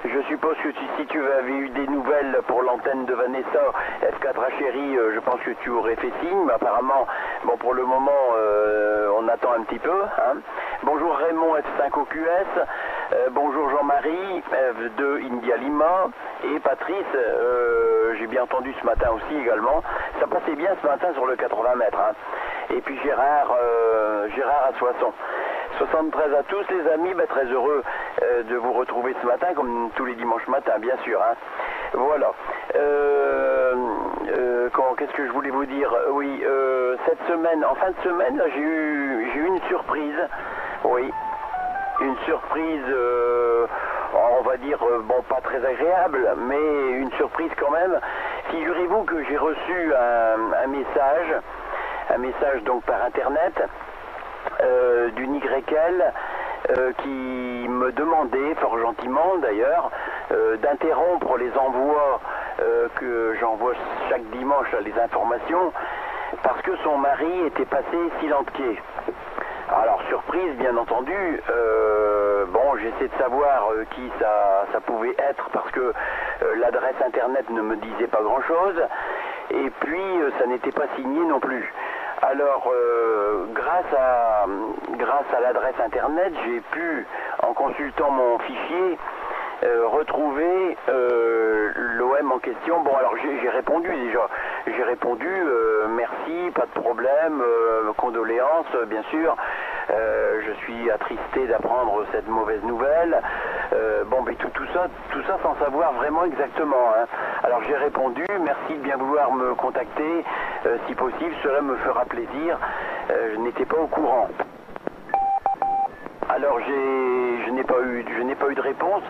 Je suppose que si tu avais eu des nouvelles pour l'antenne de Vanessa, F4 Chérie, je pense que tu aurais fait signe, mais apparemment, bon pour le moment, on attend un petit peu. Hein. Bonjour Raymond, F5 OQS. Bonjour Jean-Marie, F2 India Lima. Et Patrice, j'ai bien entendu ce matin aussi également, ça passait bien ce matin sur le 80 mètres. Hein. Et puis Gérard à Soissons. 73 à tous les amis, très heureux de vous retrouver ce matin, comme tous les dimanches matins, bien sûr. Hein. Voilà. Qu'est-ce que je voulais vous dire? Oui, cette semaine, en fin de semaine, j'ai eu une surprise. Oui, une surprise, on va dire, bon, pas très agréable, mais une surprise quand même. Figurez-vous que j'ai reçu un message donc par internet d'une YL qui me demandait, fort gentiment d'ailleurs, d'interrompre les envois que j'envoie chaque dimanche, les informations, parce que son mari était passé Silentquai. Alors surprise bien entendu, bon j'essaie de savoir qui ça pouvait être parce que l'adresse internet ne me disait pas grand chose et puis ça n'était pas signé non plus. Alors grâce à l'adresse internet j'ai pu, en consultant mon fichier, retrouver l'OM en question. Bon alors j'ai répondu déjà, j'ai répondu merci, pas de problème, condoléances bien sûr, je suis attristé d'apprendre cette mauvaise nouvelle, Bon, mais tout ça sans savoir vraiment exactement. Hein. Alors j'ai répondu, merci de bien vouloir me contacter, si possible, cela me fera plaisir. Je n'étais pas au courant. Alors je n'ai pas eu de réponse.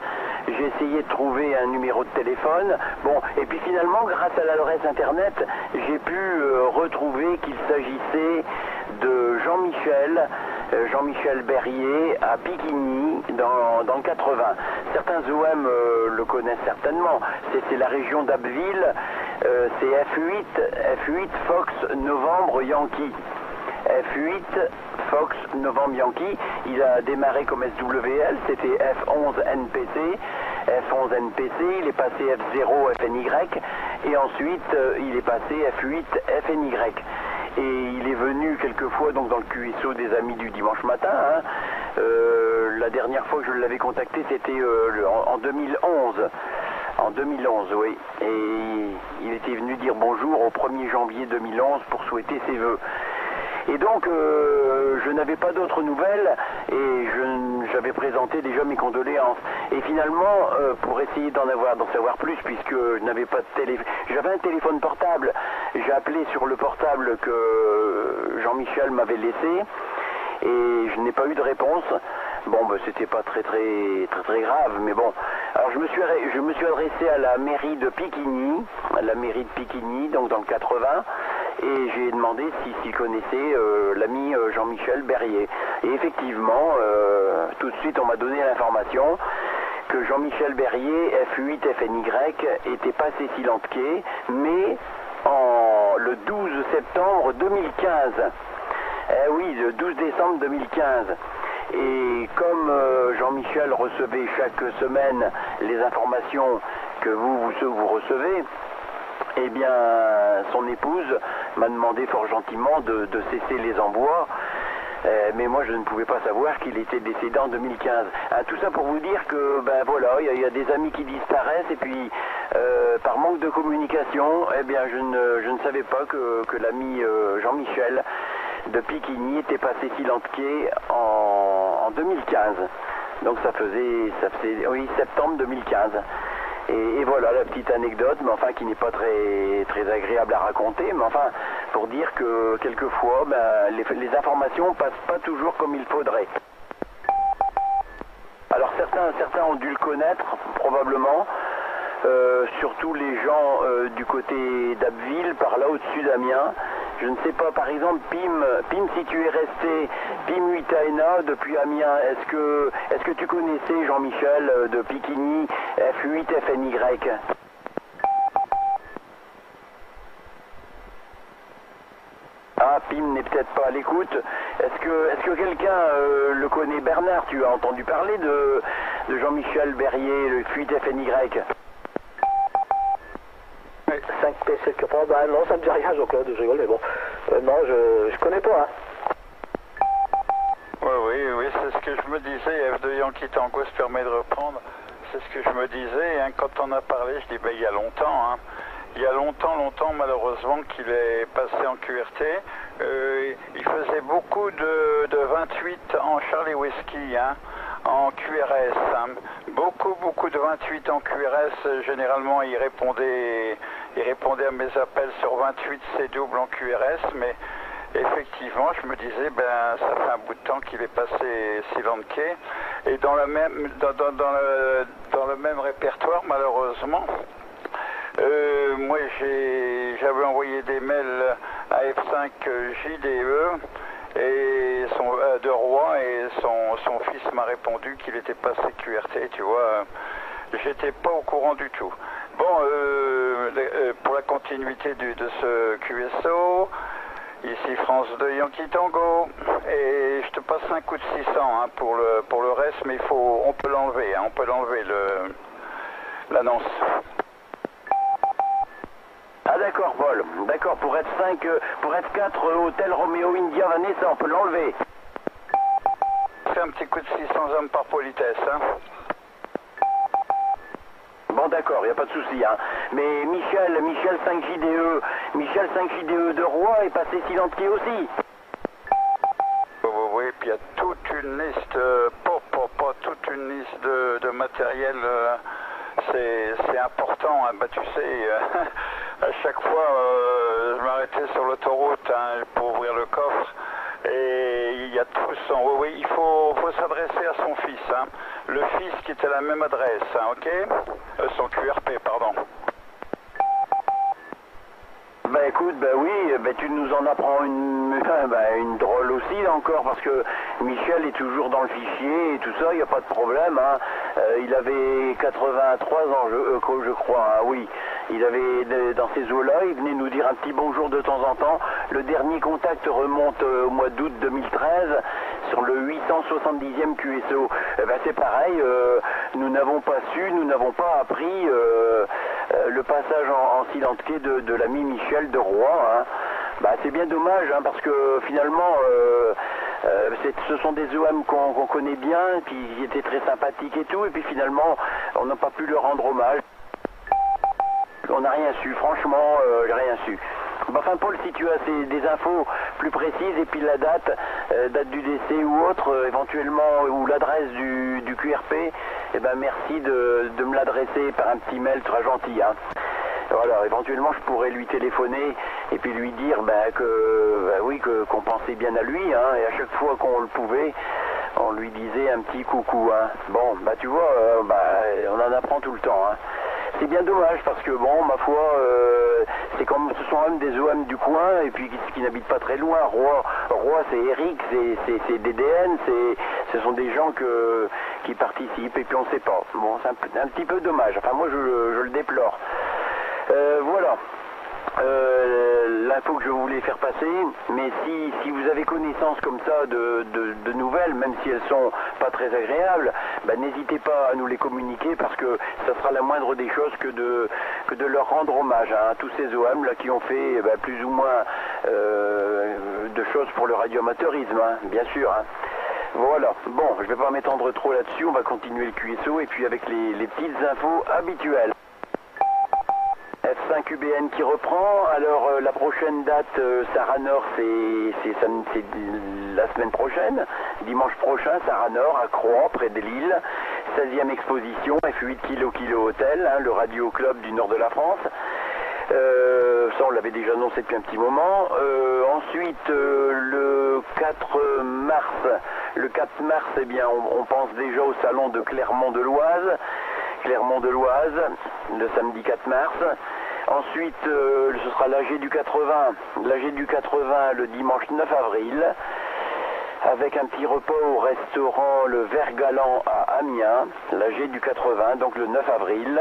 J'ai essayé de trouver un numéro de téléphone. Bon, et puis finalement, grâce à l'adresse internet, j'ai pu retrouver qu'il s'agissait de Jean-Michel Berrier à Piquigny dans le 80. Certains OM le connaissent certainement. C'est la région d'Abbeville. C'est F8 Fox Novembre Yankee. F8 Fox Novembre Yankee. Il a démarré comme SWL, c'était F11 NPC. F11 NPC, il est passé F0 FNY et ensuite il est passé F8 FNY. Et il est venu quelquefois donc dans le QSO des amis du dimanche matin. Hein. La dernière fois que je l'avais contacté, c'était en 2011. En 2011, oui. Et il était venu dire bonjour au 1er janvier 2011 pour souhaiter ses vœux. Et donc, je n'avais pas d'autres nouvelles et j'avais présenté déjà mes condoléances. Et finalement, pour essayer d'en savoir plus, puisque je n'avais pas de téléphone, j'avais un téléphone portable. J'ai appelé sur le portable que Jean-Michel m'avait laissé et je n'ai pas eu de réponse. Bon, ben, c'était pas très grave, mais bon. Alors, je me suis adressé à la mairie de Piquigny, donc dans le 80. Et j'ai demandé s'il connaissait l'ami Jean-Michel Berrier. Et effectivement, tout de suite, on m'a donné l'information que Jean-Michel Berrier, F8 FNY, était passé Silentquai, mais le 12 septembre 2015. Eh oui, le 12 décembre 2015. Et comme Jean-Michel recevait chaque semaine les informations que vous recevez, eh bien, son épouse m'a demandé fort gentiment de cesser les envois, mais moi je ne pouvais pas savoir qu'il était décédé en 2015. Tout ça pour vous dire que, ben voilà, il y a des amis qui disparaissent et puis par manque de communication, eh bien je ne savais pas que l'ami Jean-Michel de Piquigny était passé Silentquai en 2015. Donc ça faisait oui, septembre 2015. Et voilà la petite anecdote, mais enfin qui n'est pas très agréable à raconter, mais enfin pour dire que quelquefois ben, les informations passent pas toujours comme il faudrait. Alors certains ont dû le connaître probablement, surtout les gens du côté d'Abbeville, par là au-dessus d'Amiens. Je ne sais pas, par exemple, Pim, si tu es resté Pim 8ANA depuis Amiens, est-ce que tu connaissais Jean-Michel de Piquigny, F8 FNY? Ah, Pim n'est peut-être pas à l'écoute. Est-ce que quelqu'un le connaît? Bernard, tu as entendu parler de Jean-Michel Berrier, le F8 FNY? 5 PC que prend, bah non, ça me dit rien, Jean-Claude, je rigole, mais bon, non, je connais pas, hein. Oui, c'est ce que je me disais, F2 Yankee Tango se permet de reprendre, c'est ce que je me disais, hein, quand on a parlé, je dis, ben, il y a longtemps, hein. Il y a longtemps, malheureusement, qu'il est passé en QRT. Il faisait beaucoup de 28 en Charlie Whiskey, hein, en QRS. Hein. Beaucoup de 28 en QRS. Généralement, il répondait à mes appels sur 28 C double en QRS, mais effectivement, je me disais, ben, ça fait un bout de temps qu'il est passé Silentquai. Et dans le même répertoire, malheureusement, moi j'avais envoyé des mails à F5 JDE et de Rouen, et son fils m'a répondu qu'il était passé QRT, tu vois. J'étais pas au courant du tout. Bon, pour la continuité de ce QSO, ici France 2 Yankee Tango, et je te passe un coup de 600 hein, pour le reste, mais on peut l'enlever, hein, on peut l'enlever l'annonce. Ah d'accord Paul, d'accord, pour être 4 Hôtel Roméo India Vanessa, on peut l'enlever. Fais un petit coup de 600 hommes par politesse, hein. Bon d'accord, il n'y a pas de souci, hein. Mais Michel 5JDE de Rouen est passé Silentquai aussi. Oui, puis il y a toute une liste, toute une service de matériel, c'est important. Hein. Bah, tu sais, à chaque fois, je m'arrêtais sur l'autoroute hein, pour ouvrir le coffre. Et il y a tout son... Oui, il faut s'adresser à son fils. Hein. Le fils qui était à la même adresse, hein, ok son QRP, pardon. Bah écoute, bah oui, bah tu nous en apprends une drôle aussi là encore, parce que Michel est toujours dans le fichier et tout ça, il n'y a pas de problème. Hein. Il avait 83 ans, je crois, hein, oui. Il avait dans ces eaux-là, il venait nous dire un petit bonjour de temps en temps. Le dernier contact remonte au mois d'août 2013 sur le 870e QSO. Ben c'est pareil, nous n'avons pas su, nous n'avons pas appris le passage en silenté de l'ami Michel de Rouen. Hein. Bah, c'est bien dommage, hein, parce que finalement, ce sont des OM qu'on connaît bien, qui étaient très sympathiques et tout, et puis finalement, on n'a pas pu leur rendre hommage. On n'a rien su, franchement, j'ai rien su. Enfin, Paul, si tu as des infos plus précises, et puis la date du décès ou autre, éventuellement, ou l'adresse du QRP, eh ben merci de me l'adresser par un petit mail, tu seras gentil. Hein. Voilà, éventuellement, je pourrais lui téléphoner et puis lui dire qu'on pensait bien à lui, hein, et à chaque fois qu'on le pouvait, on lui disait un petit coucou. Hein. Bon, bah tu vois, on en apprend tout le temps. Hein. C'est bien dommage parce que bon, ma foi, c'est comme ce sont même des OM du coin et puis qui n'habitent pas très loin. Roi, c'est Eric, c'est DDN, ce sont des gens qui participent et puis on ne sait pas. Bon, c'est un petit peu dommage. Enfin, moi, je le déplore. Voilà. L'info que je voulais faire passer, mais si vous avez connaissance comme ça de nouvelles, même si elles sont pas très agréables, bah, n'hésitez pas à nous les communiquer parce que ça sera la moindre des choses que de leur rendre hommage à tous ces OM là qui ont fait plus ou moins de choses pour le radioamateurisme, hein, bien sûr. Hein. Voilà, bon, je vais pas m'étendre trop là-dessus, on va continuer le QSO et puis avec les petites infos habituelles. F5 UBN qui reprend. Alors la prochaine date, Sarah Nord, c'est la semaine prochaine, dimanche prochain, Sarah Nord à Croix, près de Lille, 16e exposition, F8 Kilo Hotel, hein, le radio club du nord de la France. Ça on l'avait déjà annoncé depuis un petit moment. Ensuite le 4 mars, eh bien on pense déjà au salon de Clermont-de-Loise, le samedi 4 mars. Ensuite, ce sera l'AG du 80, le dimanche 9 avril, avec un petit repas au restaurant Le Vert Galant à Amiens, l'AG du 80, donc le 9 avril.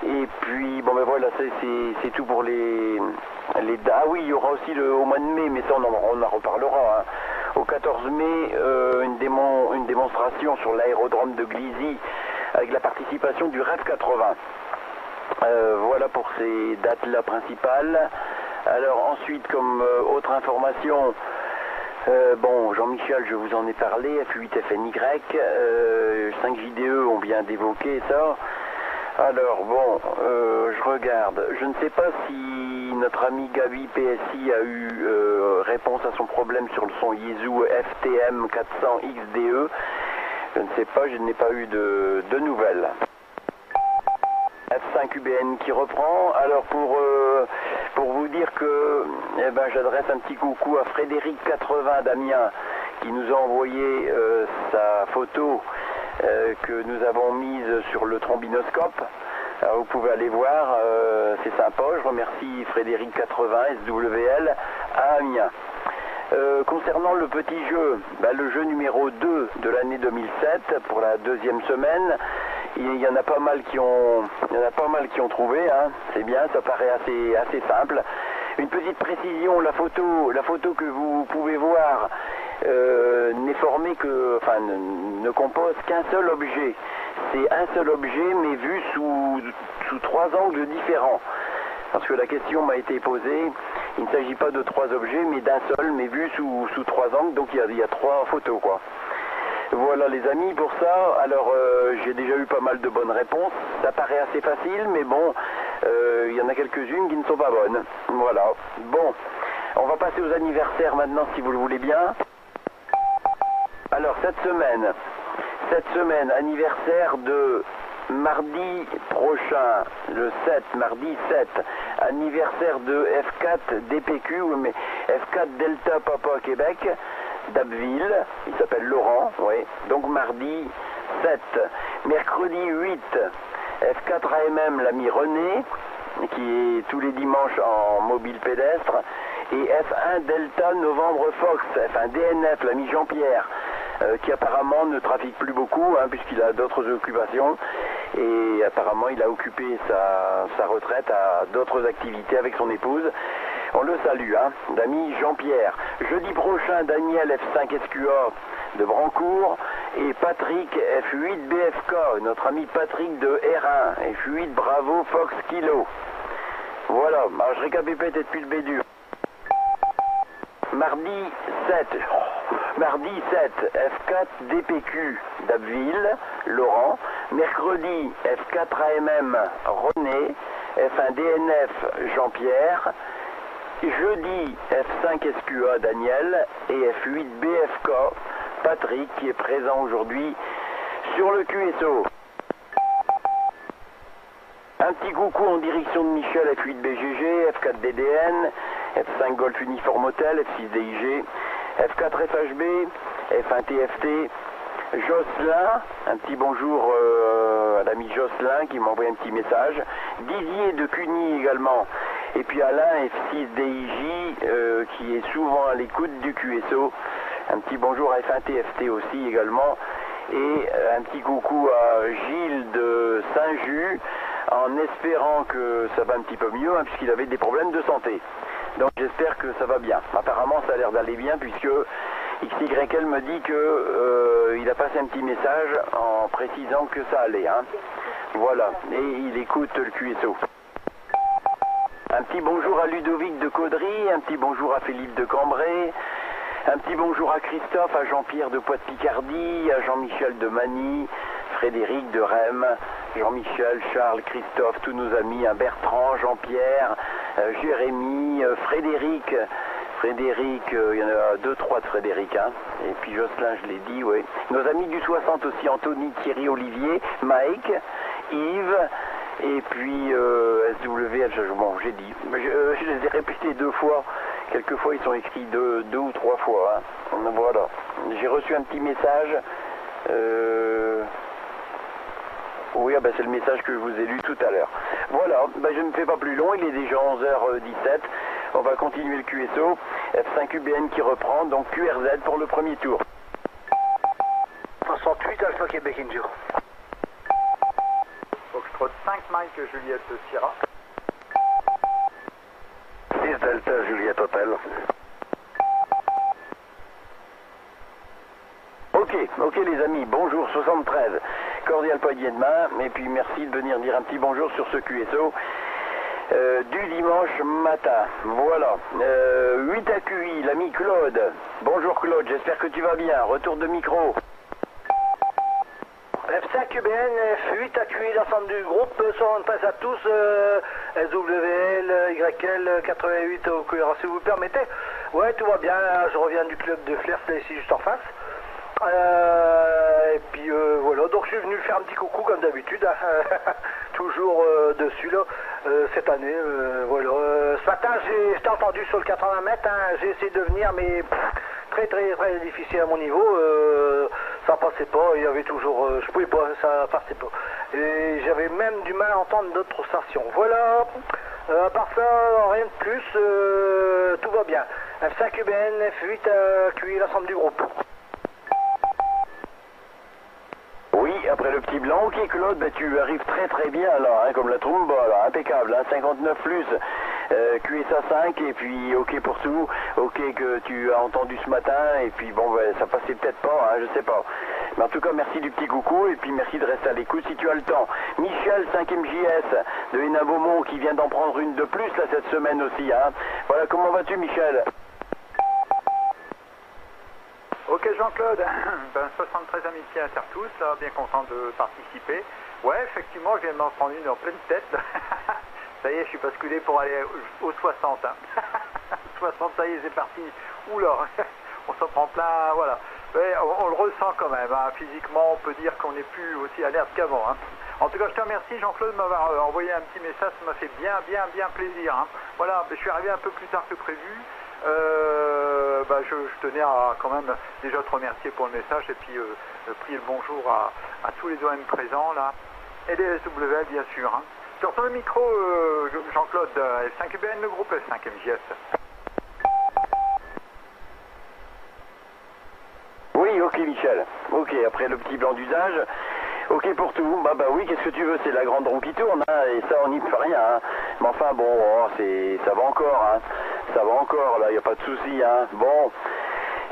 Et puis, bon ben voilà, c'est tout pour les... Ah oui, il y aura aussi au mois de mai, mais ça on en reparlera. Hein. Au 14 mai, une démonstration sur l'aérodrome de Glizy, avec la participation du REF 80. Voilà pour ces dates-là principales. Alors ensuite, comme autre information, bon, Jean-Michel, je vous en ai parlé, F8FNY, 5 JDE, on vient d'évoquer ça. Alors bon, je regarde, je ne sais pas si notre ami Gabi PSI a eu réponse à son problème sur son Yeezu FTM 400 XDE. Je ne sais pas, je n'ai pas eu de nouvelles. F5 UBN qui reprend. Alors pour vous dire que j'adresse un petit coucou à Frédéric 80 d'Amiens qui nous a envoyé sa photo que nous avons mise sur le trombinoscope. Alors vous pouvez aller voir, c'est sympa. Je remercie Frédéric 80 SWL à Amiens. Concernant le petit jeu, le jeu numéro 2 de l'année 2007 pour la deuxième semaine, il y en a pas mal qui ont trouvé, hein. C'est bien, ça paraît assez simple. Une petite précision, la photo que vous pouvez voir ne compose qu'un seul objet. C'est un seul objet mais vu sous 3 angles différents. Parce que la question m'a été posée, il ne s'agit pas de 3 objets, mais d'un seul, mais vu sous 3 angles, donc il y a 3 photos, quoi. Voilà les amis, pour ça, alors j'ai déjà eu pas mal de bonnes réponses, ça paraît assez facile, mais bon, il y en a quelques-unes qui ne sont pas bonnes. Voilà, bon, on va passer aux anniversaires maintenant, si vous le voulez bien. Alors, cette semaine, cette semaine, anniversaire de mardi prochain, le 7, mardi 7, anniversaire de F4 DPQ, mais F4 Delta Papa Québec, d'Abbeville, il s'appelle Laurent, oui, donc mardi 7. Mercredi 8, F4 AMM, l'ami René, qui est tous les dimanches en mobile pédestre, et F1 Delta Novembre Fox, F1 DNF, l'ami Jean-Pierre, qui apparemment ne trafique plus beaucoup, hein, puisqu'il a d'autres occupations, et apparemment il a occupé sa retraite à d'autres activités avec son épouse. On le salue, hein, l'ami Jean-Pierre. Jeudi prochain, Daniel F5 SQA de Brancourt et Patrick F8 BFK, notre ami Patrick de R1, F8 Bravo Fox Kilo. Voilà, alors je récapitule depuis le Bédur. Mardi 7, F4 DPQ d'Abbeville, Laurent. Mercredi, F4 AMM, René. F1 DNF, Jean-Pierre. Jeudi, F5 SQA, Daniel. Et F8 BFK, Patrick, qui est présent aujourd'hui sur le QSO. Un petit coucou en direction de Michel, F8 BGG, F4 DDN, F5 Golf Uniforme Hotel, F6 DIG, F4 FHB, F1 TFT, Jocelyn, un petit bonjour à l'ami Jocelyn qui m'a envoyé un petit message, Didier de Cuny également, et puis Alain F6 DIJ qui est souvent à l'écoute du QSO, un petit bonjour à F1 TFT aussi également, et un petit coucou à Gilles de Saint-Just, en espérant que ça va un petit peu mieux, hein, puisqu'il avait des problèmes de santé. Donc j'espère que ça va bien. Apparemment ça a l'air d'aller bien, puisque XYL me dit que il a passé un petit message en précisant que ça allait. Hein. Voilà, et il écoute le QSO. Un petit bonjour à Ludovic de Caudry, un petit bonjour à Philippe de Cambrai, un petit bonjour à Christophe, à Jean-Pierre de Poix-de-Picardie, à Jean-Michel de Magny, Frédéric de Rem, Jean-Michel, Charles, Christophe, tous nos amis, hein, Bertrand, Jean-Pierre, Jérémy, Frédéric, il y en a 2-3 de Frédéric, hein. Et puis Jocelyn, je l'ai dit, oui. Nos amis du 60 aussi, Anthony, Thierry, Olivier, Mike, Yves, et puis SW, bon, j'ai dit, je les ai répétés 2 fois, quelquefois ils sont écrits 2 ou 3 fois, hein. Voilà, j'ai reçu un petit message, oui, ben c'est le message que je vous ai lu tout à l'heure. Voilà, ben je ne fais pas plus long, il est déjà 11h17. On va continuer le QSO. F5 UBN qui reprend, donc QRZ pour le premier tour. 68 Alpha Québec Indio. Foxtrot 5 Mike Juliette Sierra. 10 Delta Juliette Hotel. Ok les amis, bonjour 73, cordial poignet de main, et puis merci de venir dire un petit bonjour sur ce QSO du dimanche matin. Voilà, 8 AQI, l'ami Claude. Bonjour Claude, j'espère que tu vas bien, retour de micro. F5 UBN, F8 AQI, l'ensemble du groupe, 73 à tous, SWL, YL, 88 au cohérent, si vous me permettez. Ouais, tout va bien, je reviens du club de Flers, là, ici juste en face. Et puis voilà, donc je suis venu faire un petit coucou comme d'habitude, hein, toujours dessus là, cette année, voilà. Ce matin j'étais entendu sur le 80 mètres, hein, j'ai essayé de venir, mais très difficile à mon niveau, ça passait pas, il y avait toujours, je pouvais pas, ça passait pas. Et j'avais même du mal à entendre d'autres stations. Voilà, à part ça, rien de plus, tout va bien. F5 UBN, F8 QI, l'ensemble du groupe. Oui, après le petit blanc, ok Claude, ben, tu arrives très bien là, hein, comme la tromba, là, impeccable, hein, 59 plus, QSA 5, et puis ok pour tout, ok que tu as entendu ce matin, et puis bon, ben, ça passait peut-être pas, hein, je sais pas. Mais en tout cas, merci du petit coucou, et puis merci de rester à l'écoute si tu as le temps. Michel, 5e JS, de Hénin-Beaumont, qui vient d'en prendre une de plus, là, cette semaine aussi, hein. Voilà, comment vas-tu Michel? Ok Jean-Claude, ben, 73 amitiés à faire tous, là, bien content de participer. Ouais, effectivement, je viens de m'en prendre une en pleine tête. Ça y est, je suis basculé pour aller au 60. Hein. 60, ça y est, c'est parti. Oula, on s'en prend plein, voilà. Ouais, on le ressent quand même, hein. Physiquement, on peut dire qu'on n'est plus aussi alerte qu'avant. Hein. En tout cas, je te remercie, Jean-Claude, de m'avoir envoyé un petit message, ça m'a fait bien plaisir. Hein. Voilà, je suis arrivé un peu plus tard que prévu. Je tenais à quand même déjà te remercier pour le message et puis prier le bonjour à tous les OM présents là, et les SWL bien sûr. Hein. Je retourne le micro, Jean-Claude, F5UBN, le groupe F5MJS. Oui, ok Michel. Ok, après le petit blanc d'usage, ok pour tout. Bah oui, qu'est-ce que tu veux, c'est la grande roue qui tourne, hein, et ça on n'y peut rien. Hein. Mais enfin bon, ça va encore, hein. Ça va encore, là, il n'y a pas de souci. Hein. Bon,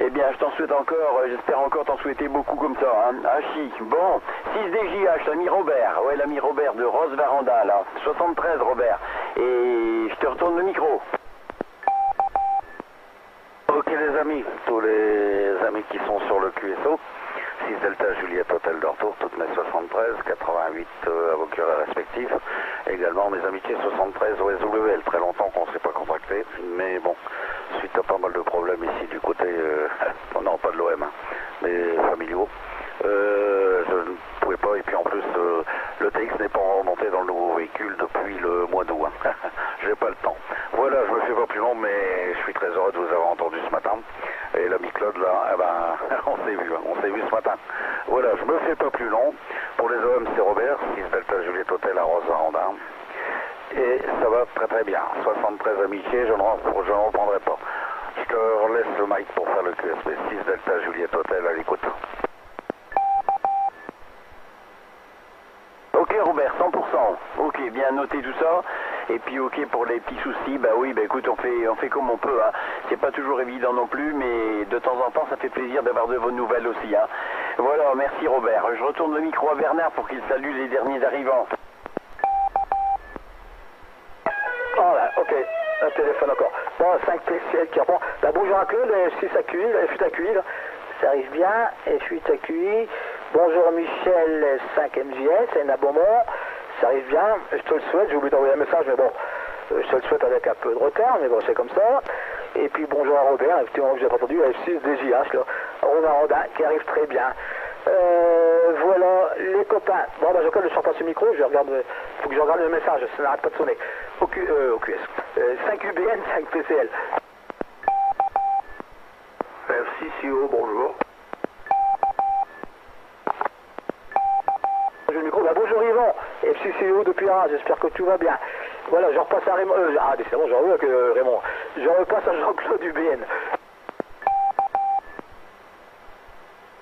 eh bien je t'en souhaite encore, j'espère encore t'en souhaiter beaucoup comme ça. Hein. Hachi, bon, 6DJH, l'ami Robert, ouais l'ami Robert de Rose Varanda, là, 73 Robert. Et je te retourne le micro. Ok les amis, tous les amis qui sont sur le QSO, 6 Delta Juliette Hôtel de retour, toutes mes 73, 88 à vos curés respectifs, également mes amitiés 73 au SWL, très longtemps qu'on ne s'est pas contracté, mais bon, suite à pas mal de problèmes ici du côté, non pas de l'OM, hein, mais familiaux, je ne pouvais pas, et puis en plus le TX n'est pas remonté dans le nouveau véhicule depuis le mois d'août, hein. J'ai pas le temps. Voilà, je me fais pas plus long, mais je suis très heureux de vous avoir entendu ce matin. Et l'ami Claude, là, eh ben, on s'est vu ce matin. Voilà, je me fais pas plus long. Pour les OM, c'est Robert, 6 Delta Juliette Hôtel à Rose-Varanda. Et ça va très très bien. 73 amitiés, je ne reprendrai pas. Je te relaisse le mic pour faire le QSP. 6 Delta Juliette Hôtel à l'écoute. Ok Robert, 100%. Ok, bien noté tout ça. Et puis ok pour les petits soucis, bah oui, bah écoute, on fait comme on peut. Hein. C'est pas toujours évident non plus, mais de temps en temps, ça fait plaisir d'avoir de vos nouvelles aussi. Hein. Voilà, merci Robert. Je retourne le micro à Bernard pour qu'il salue les derniers arrivants. Oh là, ok, un téléphone encore. Bon, 5 PCL qui reprend. Bah, bonjour à Claude, F6 AQI, F8 AQI, là. Ça arrive bien, F8 AQI. Bonjour Michel, 5MJS, Anna Beaumont. Ça arrive bien, je te le souhaite, j'ai oublié d'envoyer un message, mais bon, je te le souhaite avec un peu de retard, mais bon, c'est comme ça. Et puis bonjour à Robert, effectivement, que j'ai pas entendu, F6 DJH, là, Romain Rodin, qui arrive très bien. Voilà, les copains. Bon, bah, je sors pas ce micro, faut que je regarde le message, ça n'arrête pas de sonner. Au QS. 5 UBN, 5 PCL. F6CO, bonjour. Le micro, bah, bonjour Yvon, FCCO depuis Arras, j'espère que tout va bien. Voilà, je repasse à Raymond, décidément, j'en veux que Raymond. Je repasse à Jean-Claude UBN.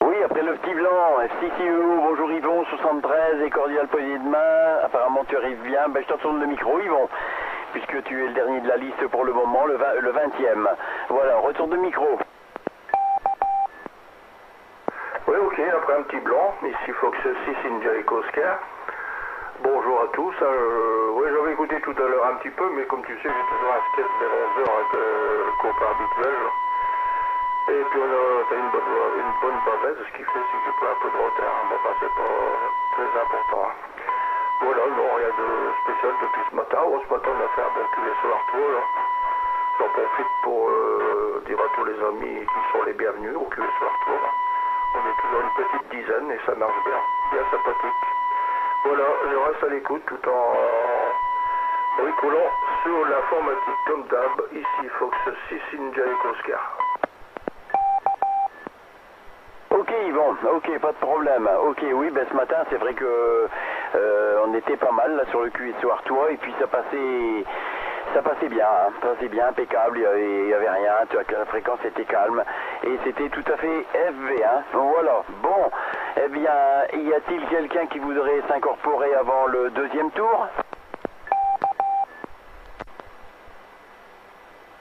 Oui, après le petit blanc, FCCO, bonjour Yvon, 73 et cordial poignée de main. Apparemment tu arrives bien, ben, je te retourne le micro Yvon, puisque tu es le dernier de la liste pour le moment, le 20e. Voilà, retourne le micro. Oui, ok, après un petit blanc, ici Fox 6 India Echo Oscar. Bonjour à tous, oui j'avais écouté tout à l'heure un petit peu, mais comme tu sais, j'ai toujours un sketch vers 11h avec le copain habituel. Et puis on a fait une bonne bavette, ce qui fait que j'ai pris un peu de retard, mais enfin c'est pas très important. Voilà, non, rien de spécial depuis ce matin. Ce matin on a fait un bon QSO Artois, là. J'en profite pour dire à tous les amis qui sont les bienvenus au QSO Artois. On est toujours une petite dizaine et ça marche bien sympathique. Voilà, je reste à l'écoute tout en bricolant sur l'informatique comme d'hab, ici Fox 6 India Echo Oscar. Ok Yvon, ok, pas de problème. Ok, oui, ben ce matin c'est vrai que on était pas mal là sur le QSO Artois et puis ça passait bien, hein. Ça passait bien, impeccable, il y avait rien, la fréquence était calme et c'était tout à fait FV, hein. Voilà, bon, eh bien, y a-t-il quelqu'un qui voudrait s'incorporer avant le deuxième tour?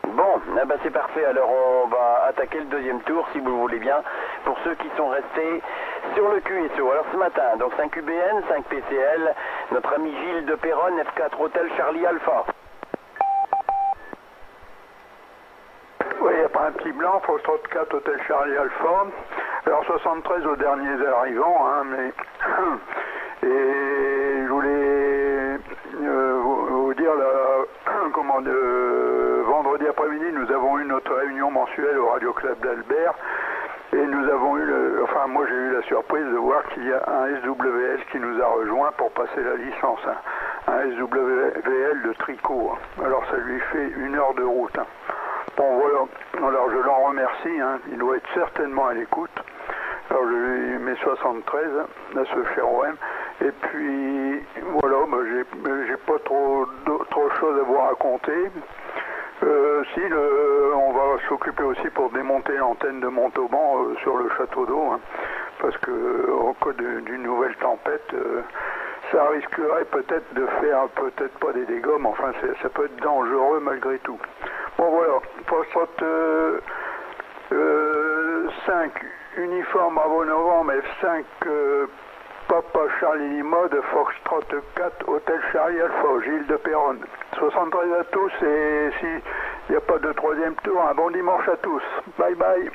Bon, eh ben c'est parfait, alors on va attaquer le deuxième tour si vous le voulez bien, pour ceux qui sont restés sur le QSO. Alors ce matin, donc 5 UBN, 5 PCL, notre ami Gilles de Perronne, F4 Hôtel Charlie Alpha. Oui, il n'y a pas un petit blanc, Foxtrot 4 Hôtel Charlie Alpha. Alors 73 aux derniers arrivants, hein, mais et je voulais vous dire là, vendredi après-midi, nous avons eu notre réunion mensuelle au Radio Club d'Albert Et nous avons eu, moi j'ai eu la surprise de voir qu'il y a un SWL qui nous a rejoint pour passer la licence, hein. Un SWL de tricot, hein. Alors ça lui fait 1 heure de route, hein. Bon voilà, alors je l'en remercie, hein. Il doit être certainement à l'écoute. Alors je lui mets 73 à ce cher OM. Et puis voilà, j'ai pas trop de choses à vous raconter. On va s'occuper aussi pour démonter l'antenne de Montauban sur le château d'eau, hein, parce que au cas d'une nouvelle tempête, ça risquerait peut-être de faire, peut-être pas des dégâts, mais enfin ça peut être dangereux malgré tout. Bon voilà, Foxtrot 5, uniforme Bravo Novembre, F5 Papa Charlie Lima de Foxtrot 4, Hôtel Charlie Alpha, Gilles de Péronne. 73 à tous, et s'il n'y a pas de 3e tour, un bon dimanche à tous. Bye bye.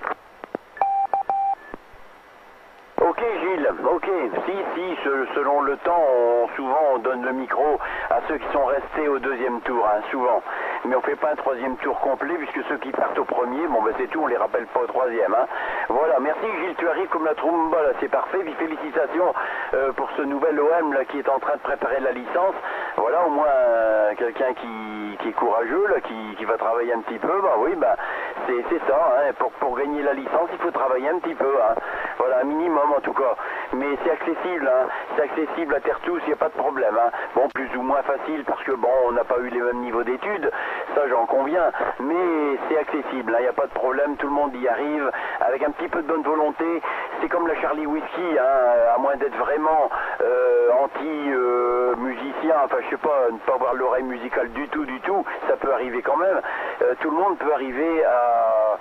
Ok Gilles, ok, si, selon le temps, souvent on donne le micro à ceux qui sont restés au 2e tour, hein, souvent. Mais on fait pas un 3e tour complet, puisque ceux qui partent au 1er, bon ben c'est tout, on les rappelle pas au 3e, hein. Voilà, merci Gilles, tu arrives comme la tromba, là, c'est parfait, puis félicitations pour ce nouvel OM là, qui est en train de préparer la licence. Voilà, au moins quelqu'un qui est courageux, là, qui va travailler un petit peu, bah oui, bah c'est ça, hein. Pour gagner la licence, il faut travailler un petit peu, hein. Voilà, un minimum en tout cas. Mais c'est accessible, hein. C'est accessible à terre tous, il n'y a pas de problème, hein. Bon, plus ou moins facile parce que bon, on n'a pas eu les mêmes niveaux d'études, ça j'en conviens, mais c'est accessible, il n'y a pas de problème, tout le monde y arrive, avec un petit peu de bonne volonté. C'est comme la Charlie Whisky, hein, à moins d'être vraiment anti-musicien, enfin je sais pas, ne pas avoir l'oreille musicale du tout, ça peut arriver quand même. Tout le monde peut arriver à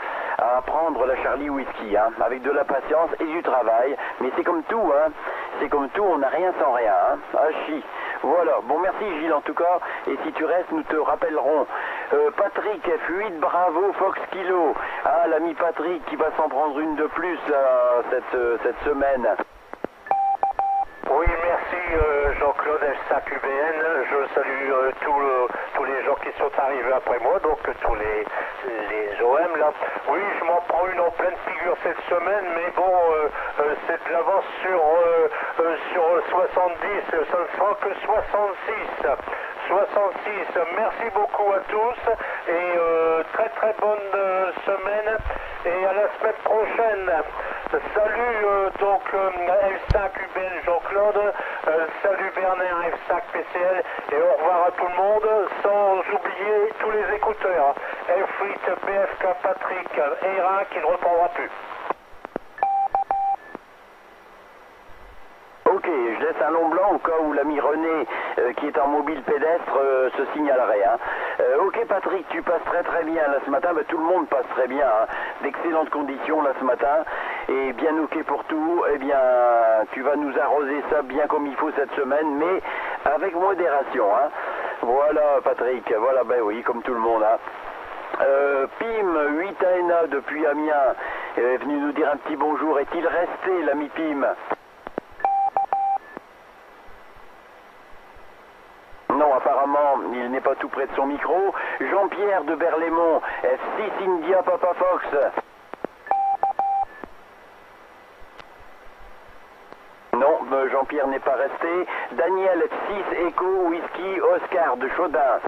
apprendre la Charlie Whisky, hein, avec de la patience et du travail, mais c'est comme tout, hein, c'est comme tout, on n'a rien sans rien, hein. Hachi. Voilà, bon merci Gilles en tout cas, et si tu restes, nous te rappellerons. Patrick F8, bravo Fox Kilo. Ah, l'ami Patrick qui va s'en prendre une de plus là, cette semaine. Oui, merci Jean-Claude F5UBN. Je salue tous les gens qui sont arrivés après moi, donc tous les OM là. Oui, je m'en prends une en pleine figure cette semaine, mais bon, c'est de l'avance sur 70, ça ne sera que 66. 66, merci beaucoup à tous et très bonne semaine et à la semaine prochaine. Salut donc F5UBN Jean-Claude, salut Bernard F5 PCL et au revoir à tout le monde, sans oublier tous les écouteurs. F8 BFK Patrick Hérin qui ne reprendra plus. Ok, je laisse un long blanc au cas où l'ami René, qui est en mobile pédestre, se signalerait, hein. Ok Patrick, tu passes très bien là ce matin, bah, tout le monde passe très bien, hein. D'excellentes conditions là ce matin, et bien ok pour tout, eh bien tu vas nous arroser ça bien comme il faut cette semaine, mais avec modération, hein. Voilà Patrick, voilà, ben oui, comme tout le monde, hein. Pim 8 ANA depuis Amiens est venu nous dire un petit bonjour, est-il resté l'ami Pim? Non, apparemment, il n'est pas tout près de son micro. Jean-Pierre de Berlaymont, F6 India Papa Fox. Non, Jean-Pierre n'est pas resté. Daniel, F6 Echo Whisky Oscar de Chaudin.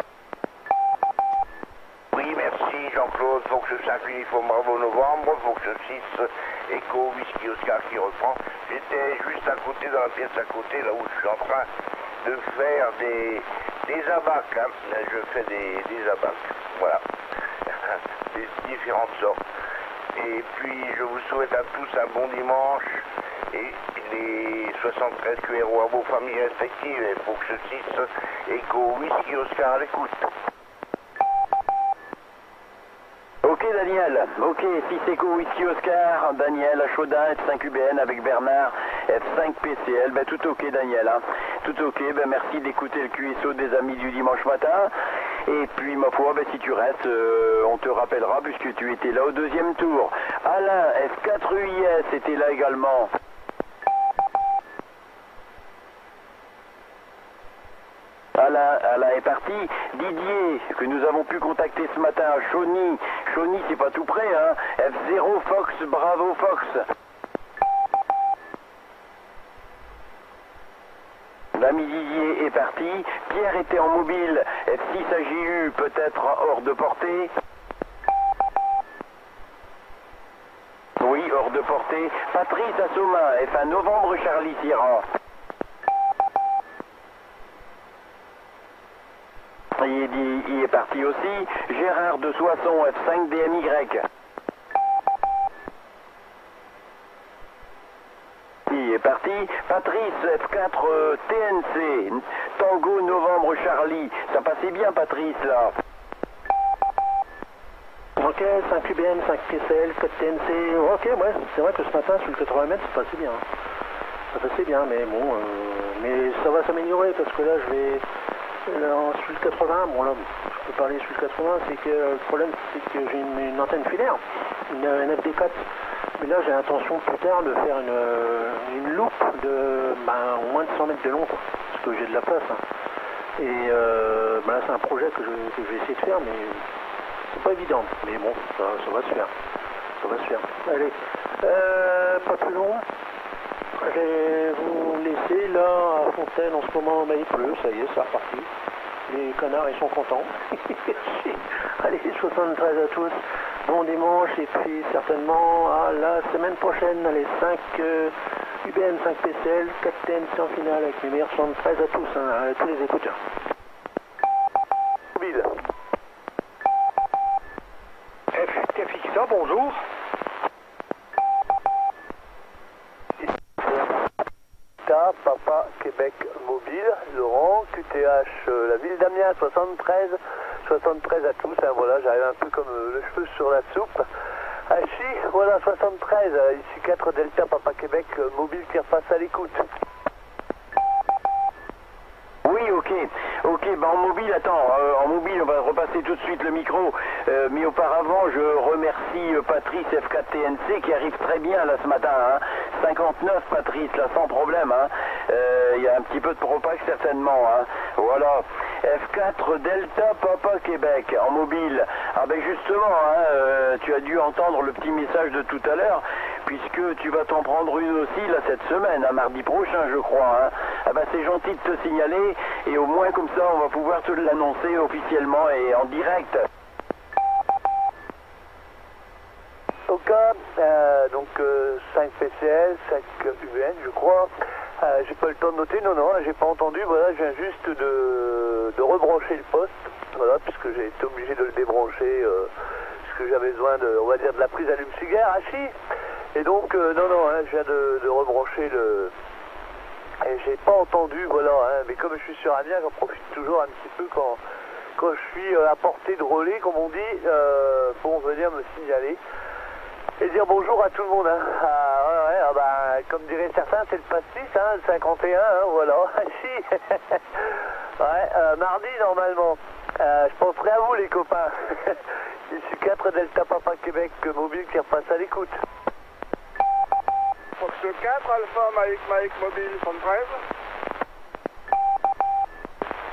Oui, merci Jean-Claude. Fox 5 uniforme Bravo Novembre, Fox 6 Echo Whisky Oscar qui reprend. J'étais juste à côté, dans la pièce à côté, là où je suis en train de faire des abacs, hein. Je fais des abacs, voilà, des différentes sortes. Et puis je vous souhaite à tous un bon dimanche et les 73 QRO à vos familles respectives et Fox 6 Echo Whisky Oscar à l'écoute. Ok Daniel, ok, 6 Echo Whisky Oscar, Daniel à Chaudin, F5UBN avec Bernard, F5 PCL, ben tout ok Daniel, hein. Tout ok, ben merci d'écouter le QSO des amis du dimanche matin, et puis ma foi, ben si tu restes, on te rappellera puisque tu étais là au 2e tour. Alain, F4UIS était là également. Alain est parti. Didier, que nous avons pu contacter ce matin, Chauny c'est pas tout près, hein. F0 Fox, Bravo Fox. L'ami Didier est parti. Pierre était en mobile. F6 AJU peut-être hors de portée. Oui, hors de portée. Patrice à Somain, F1 Novembre Charlie Sierra. Il est parti aussi. Gérard de Soissons, F5 DMY. Il est parti. Patrice, F4 TNC. Tango Novembre Charlie. Ça passait bien Patrice là. Ok, 5 UBM, 5 PCL, 4 TNC. Ok, ouais, c'est vrai que ce matin sur le 80 mètres, ça passait bien. Ça passait bien, mais bon, mais ça va s'améliorer parce que là, je vais. Là, sur le 80, bon là, je peux parler sur le 80, c'est que le problème, c'est que j'ai une antenne filaire, une FD4. Mais là, j'ai l'intention plus tard de faire une loupe de moins de 100 mètres de long, quoi, parce que j'ai de la place. Hein. Et là, c'est un projet que je vais essayer de faire, mais c'est pas évident. Mais bon, ça va se faire. Ça va se faire. Allez, pas plus long. Je vais vous laisser là à Fontaine en ce moment, il pleut, ça y est, c'est reparti. Les canards, ils sont contents. Allez, 73 à tous. Bon dimanche et puis certainement à la semaine prochaine. Allez, 5 UBM, 5 PCL, 4 TNC en finale avec mes meilleurs 73 à tous, hein, à tous les écouteurs. Mobile. FXA, bonjour. Papa Québec Mobile, Laurent, QTH, la ville d'Amiens, 73 à tous, hein, voilà, j'arrive un peu comme le cheveu sur la soupe. Ici, voilà, 73, ici 4 Delta, Papa Québec Mobile qui repasse à l'écoute. Oui, ok, en mobile, attends, en mobile, on va repasser tout de suite le micro, mais auparavant, je remercie Patrice F4 TNC qui arrive très bien là ce matin, hein. 59 Patrice, là, sans problème, hein. Il y a un petit peu de propac certainement, hein. Voilà, F4 Delta Papa Québec, en mobile. Ah ben justement, hein, tu as dû entendre le petit message de tout à l'heure, puisque tu vas t'en prendre une aussi là cette semaine, à mardi prochain je crois, hein. Ah ben c'est gentil de te signaler, et au moins comme ça on va pouvoir te l'annoncer officiellement et en direct. Au cas, donc 5 PCL, 5 UVN je crois, j'ai pas eu le temps de noter, non, j'ai pas entendu, voilà, je viens juste de rebrancher le poste, voilà, puisque j'ai été obligé de le débrancher, puisque j'avais besoin de, on va dire, de la prise allume-cigare, et donc, non, hein, je viens de rebrancher le... Et j'ai pas entendu, voilà, hein, mais comme je suis sur Amiens, j'en profite toujours un petit peu quand je suis à portée de relais, comme on dit, pour venir me signaler. Et dire bonjour à tout le monde, hein. Comme diraient certains, c'est le pastis, hein, le 51, hein, voilà. Mardi, normalement. Je penserai à vous, les copains. Ici 4 Delta Papa Québec Mobile qui repasse à l'écoute. Fox 4, Alpha, Mike Mobile, 73.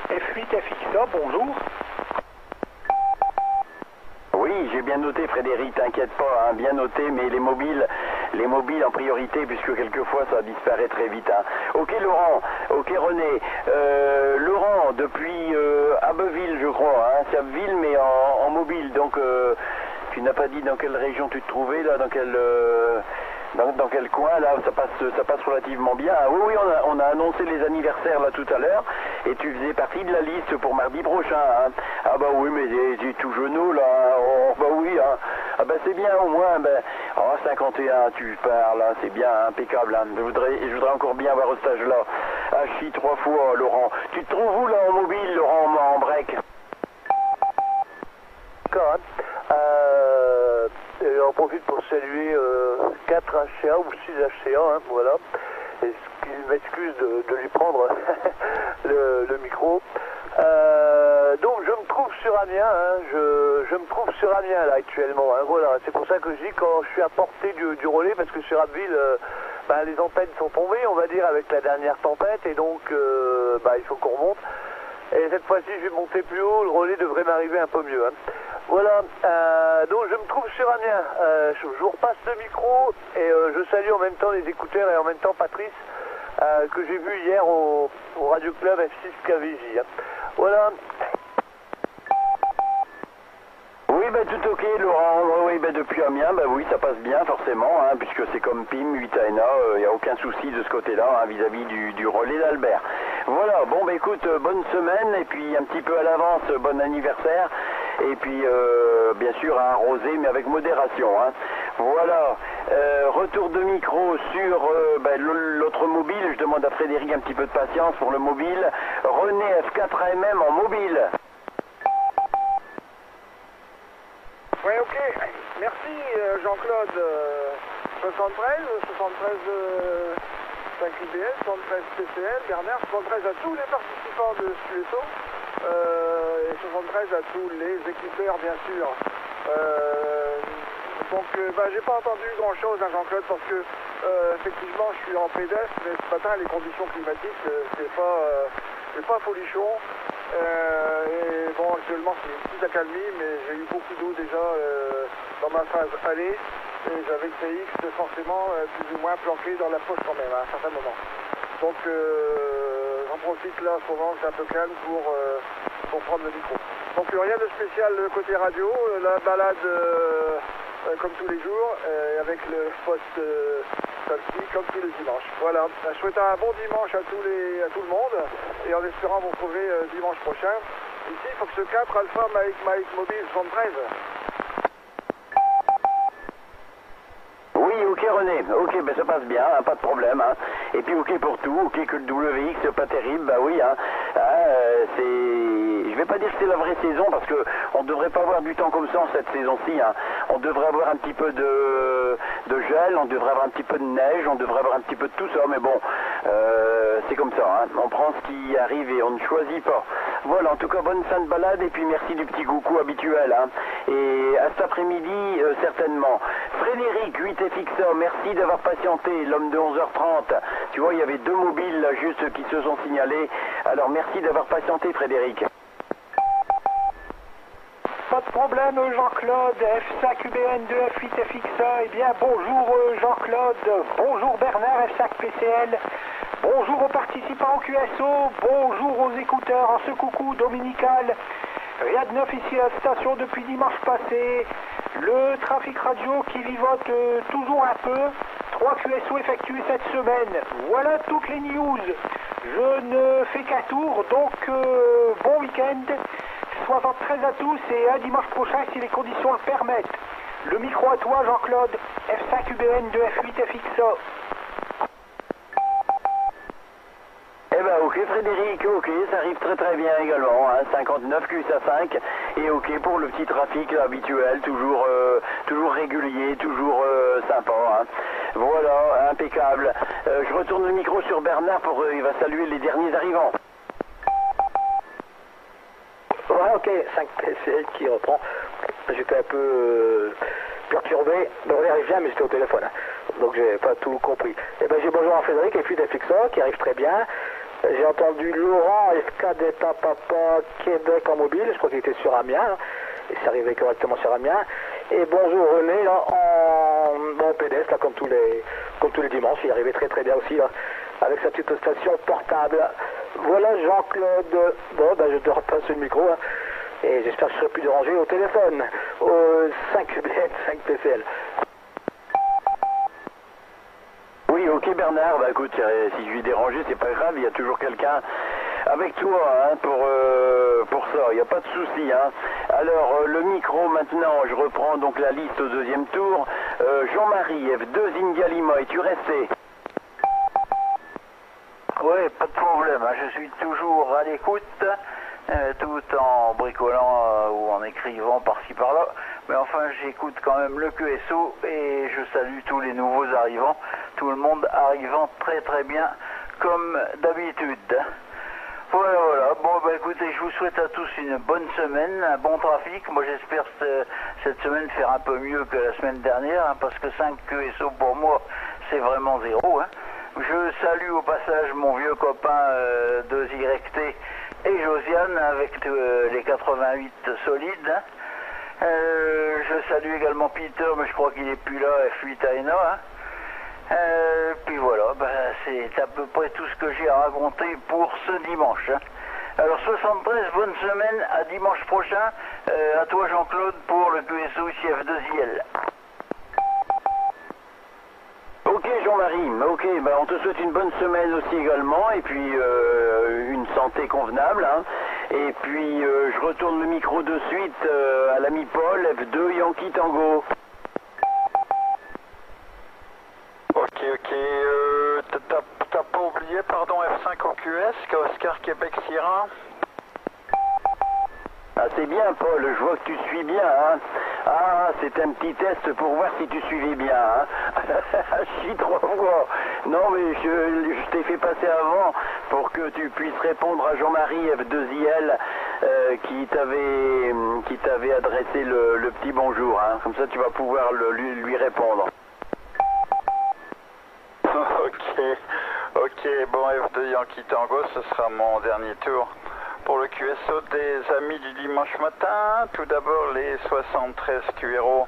F8 FXA, bonjour. Oui, j'ai bien noté Frédéric, t'inquiète pas, hein, bien noté, mais les mobiles en priorité, puisque quelquefois ça disparaît très vite. Hein. Ok Laurent, ok René, Laurent depuis Abbeville je crois, hein, c'est Abbeville mais en mobile, donc tu n'as pas dit dans quelle région tu te trouvais là, dans quel coin là, ça passe relativement bien. Ah, oui, on a annoncé les anniversaires là tout à l'heure et tu faisais partie de la liste pour mardi prochain. Hein. Ah bah oui, mais t'es tout genou là. Oh, bah oui, hein. Ah bah c'est bien au moins. Ben, 51, tu parles, hein, c'est bien, impeccable. Hein. Je voudrais encore bien avoir ce stage là. Hachi 3 fois, Laurent. Tu te trouves où là en mobile, Laurent, en break? D'accord. J'en profite pour saluer 4 HCA ou 6 HCA, hein, voilà. Et qu'il m'excuse de lui prendre le micro. Donc je me trouve sur Amiens, hein, je me trouve sur Amiens là actuellement, hein, voilà. C'est pour ça que je dis quand je suis à portée du relais, parce que sur Abbeville, les antennes sont tombées, on va dire, avec la dernière tempête, et donc il faut qu'on remonte. Et cette fois-ci, je vais monter plus haut, le relais devrait m'arriver un peu mieux. Hein. Voilà, donc je me trouve sur Amiens. Je vous repasse le micro et je salue en même temps les écouteurs et en même temps Patrice que j'ai vu hier au Radio Club F6 KVJ. Hein. Voilà. Oui, ben tout ok, Laurent. Oui, ben depuis Amiens, ben oui, ça passe bien forcément, hein, puisque c'est comme PIM, 8ANA, il n'y a aucun souci de ce côté-là, hein, vis-à-vis du relais d'Albert. Voilà, bon, ben écoute, bonne semaine, et puis un petit peu à l'avance, bon anniversaire, et puis bien sûr à arroser, mais avec modération. Hein. Voilà, retour de micro sur l'autre mobile, je demande à Frédéric un petit peu de patience pour le mobile. René F4AMM en mobile. Oui, ok. Merci Jean-Claude. 73 5 IBS, 73 PCL, Bernard, 73 à tous les participants de QSO et 73 à tous les équipeurs, bien sûr. J'ai pas entendu grand-chose, hein, Jean-Claude, parce que effectivement, je suis en pédestre, mais ce matin, les conditions climatiques, c'est pas folichon. Et bon, actuellement c'est une petite accalmie, mais j'ai eu beaucoup d'eau déjà dans ma phase aller, et j'avais le TX forcément plus ou moins planqué dans la poche quand même à un certain moment. Donc j'en profite là, en ce moment c'est un peu calme pour prendre le micro. Donc rien de spécial côté radio, la balade comme tous les jours, avec le poste Salsi comme tous les dimanches. Voilà, je souhaite un bon dimanche à tout le monde, et en espérant vous retrouver dimanche prochain. Ici, il faut que ce 4 Alpha Mike Mobile 73. Oui, ok René, ok, ben ça passe bien, hein, pas de problème. Hein. Et puis ok pour tout, ok que le WX c'est pas terrible, bah oui, hein. Je vais pas dire que c'est la vraie saison parce que on devrait pas avoir du temps comme ça en cette saison-ci. Hein. On devrait avoir un petit peu de gel, on devrait avoir un petit peu de neige, on devrait avoir un petit peu de tout ça, mais bon, c'est comme ça. Hein. On prend ce qui arrive et on ne choisit pas. Voilà, en tout cas bonne fin de balade et puis merci du petit coucou habituel. Hein. Et à cet après-midi certainement. Frédéric 8FXA, merci d'avoir patienté, l'homme de 11h30. Tu vois, il y avait deux mobiles là, juste qui se sont signalés. Alors merci d'avoir patienté Frédéric. Pas de problème Jean-Claude, F5UBN 2F8FXA, eh bien bonjour Jean-Claude, bonjour Bernard F5PCL, bonjour aux participants au QSO, bonjour aux écouteurs en ce coucou dominical. Rien de neuf ici à la station depuis dimanche passé, le trafic radio qui vivote toujours un peu, 3 QSO effectués cette semaine, voilà toutes les news. Je ne fais qu'un tour, donc bon week-end. 73 à tous et à dimanche prochain si les conditions le permettent. Le micro à toi Jean-Claude, F5UBN 2F8FXA. Eh ben ok Frédéric, ok, ça arrive très très bien également, hein, 59 QSA5 et ok pour le petit trafic là, habituel, toujours régulier, toujours sympa. Hein. Voilà, impeccable. Je retourne le micro sur Bernard il va saluer les derniers arrivants. Ouais, ok, 5 PCL qui reprend. J'étais un peu perturbé. Ben, on y arrive bien, mais j'étais au téléphone. Hein. Donc j'ai pas tout compris. Et ben j'ai bonjour à Frédéric et puis d'FXA qui arrive très bien. J'ai entendu Laurent FK d'État Papa Québec en mobile. Je crois qu'il était sur Amiens. Hein. Et c'est arrivé correctement sur Amiens. Et bonjour René là en pédestre là, comme tous les dimanches. Il est arrivé très très bien aussi là, avec sa petite station portable. Voilà Jean-Claude, bon ben je te repasse le micro hein. Et j'espère que je serai plus dérangé au téléphone, au 5UBN, 5 PCL. Oui ok Bernard, bah écoute si je suis dérangé c'est pas grave, il y a toujours quelqu'un avec toi hein, pour ça, il n'y a pas de souci. Hein. Alors le micro maintenant, je reprends donc la liste au deuxième tour. Jean-Marie, F2 India Lima, es-tu resté? Oui, pas de problème, hein. Je suis toujours à l'écoute, tout en bricolant ou en écrivant par-ci par-là. Mais enfin, j'écoute quand même le QSO et je salue tous les nouveaux arrivants. Tout le monde arrivant très très bien, comme d'habitude. Voilà, voilà. Bon, bah écoutez, je vous souhaite à tous une bonne semaine, un bon trafic. Moi, j'espère cette semaine faire un peu mieux que la semaine dernière, hein, parce que 5 QSO pour moi, c'est vraiment zéro. Hein. Je salue au passage mon vieux copain de YT et Josiane avec les 88 solides. Hein. Je salue également Peter, mais je crois qu'il n'est plus là, F8 ANA. Hein. Puis voilà, c'est à peu près tout ce que j'ai à raconter pour ce dimanche. Hein. Alors 73, bonne semaine, à dimanche prochain. À toi Jean-Claude pour le QSO CF2IL. Ok Jean-Marie, ok, on te souhaite une bonne semaine aussi également, et puis une santé convenable, hein. Et puis je retourne le micro de suite à l'ami Paul, F2 Yankee Tango. Ok, t'as pas oublié, pardon, F5 au QS, Oscar Québec Sierra. Ah c'est bien Paul, je vois que tu suis bien, hein. Ah, c'est un petit test pour voir si tu suivais bien, hein. Je suis 3 fois. Non mais je t'ai fait passer avant pour que tu puisses répondre à Jean-Marie F2IL qui t'avait adressé le petit bonjour, hein. Comme ça tu vas pouvoir lui répondre. Ok, bon F2 Yankee Tango, ce sera mon dernier tour pour le QSO des amis du dimanche matin. Tout d'abord les 73 QRO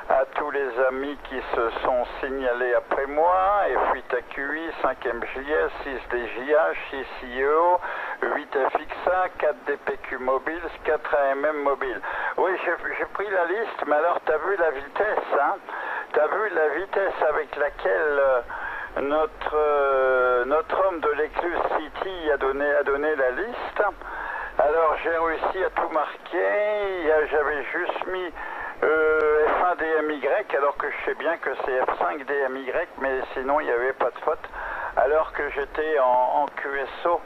à tous les amis qui se sont signalés après moi, F8 AQI, 5MJS, 6DJH, 6 IEO, 8 FXA, 4 DPQ mobile, 4 AMM mobile. Oui, j'ai pris la liste, mais alors t'as vu la vitesse, hein? T'as vu la vitesse avec laquelle notre homme de l'Ecluse City a donné la liste. Alors j'ai réussi à tout marquer. J'avais juste mis F1 DMY, alors que je sais bien que c'est F5 DMY, mais sinon il n'y avait pas de faute. Alors que j'étais en QSO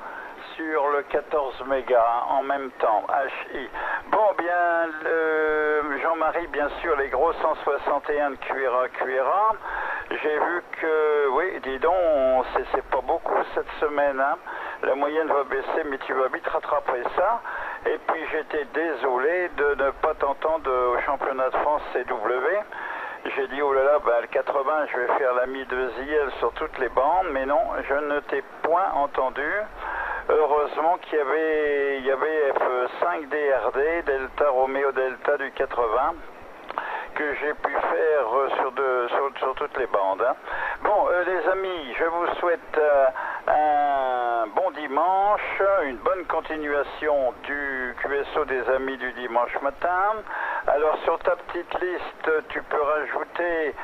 sur le 14 mégas, hein, en même temps, HI. Bon, bien, Jean-Marie, bien sûr, les gros 161 de QRA. J'ai vu que, oui, dis donc, c'est pas beaucoup cette semaine, hein. La moyenne va baisser, mais tu vas vite rattraper ça. Et puis j'étais désolé de ne pas t'entendre au championnat de France CW. J'ai dit, oh là là, le 80, je vais faire l'ami de ZL sur toutes les bandes, mais non, je ne t'ai point entendu. Heureusement qu'il y avait F5 DRD, Delta Romeo Delta du 80, que j'ai pu faire sur toutes les bandes. Hein. Bon, les amis, je vous souhaite un bon dimanche, une bonne continuation du QSO des amis du dimanche matin. Alors sur ta petite liste, tu peux rajouter,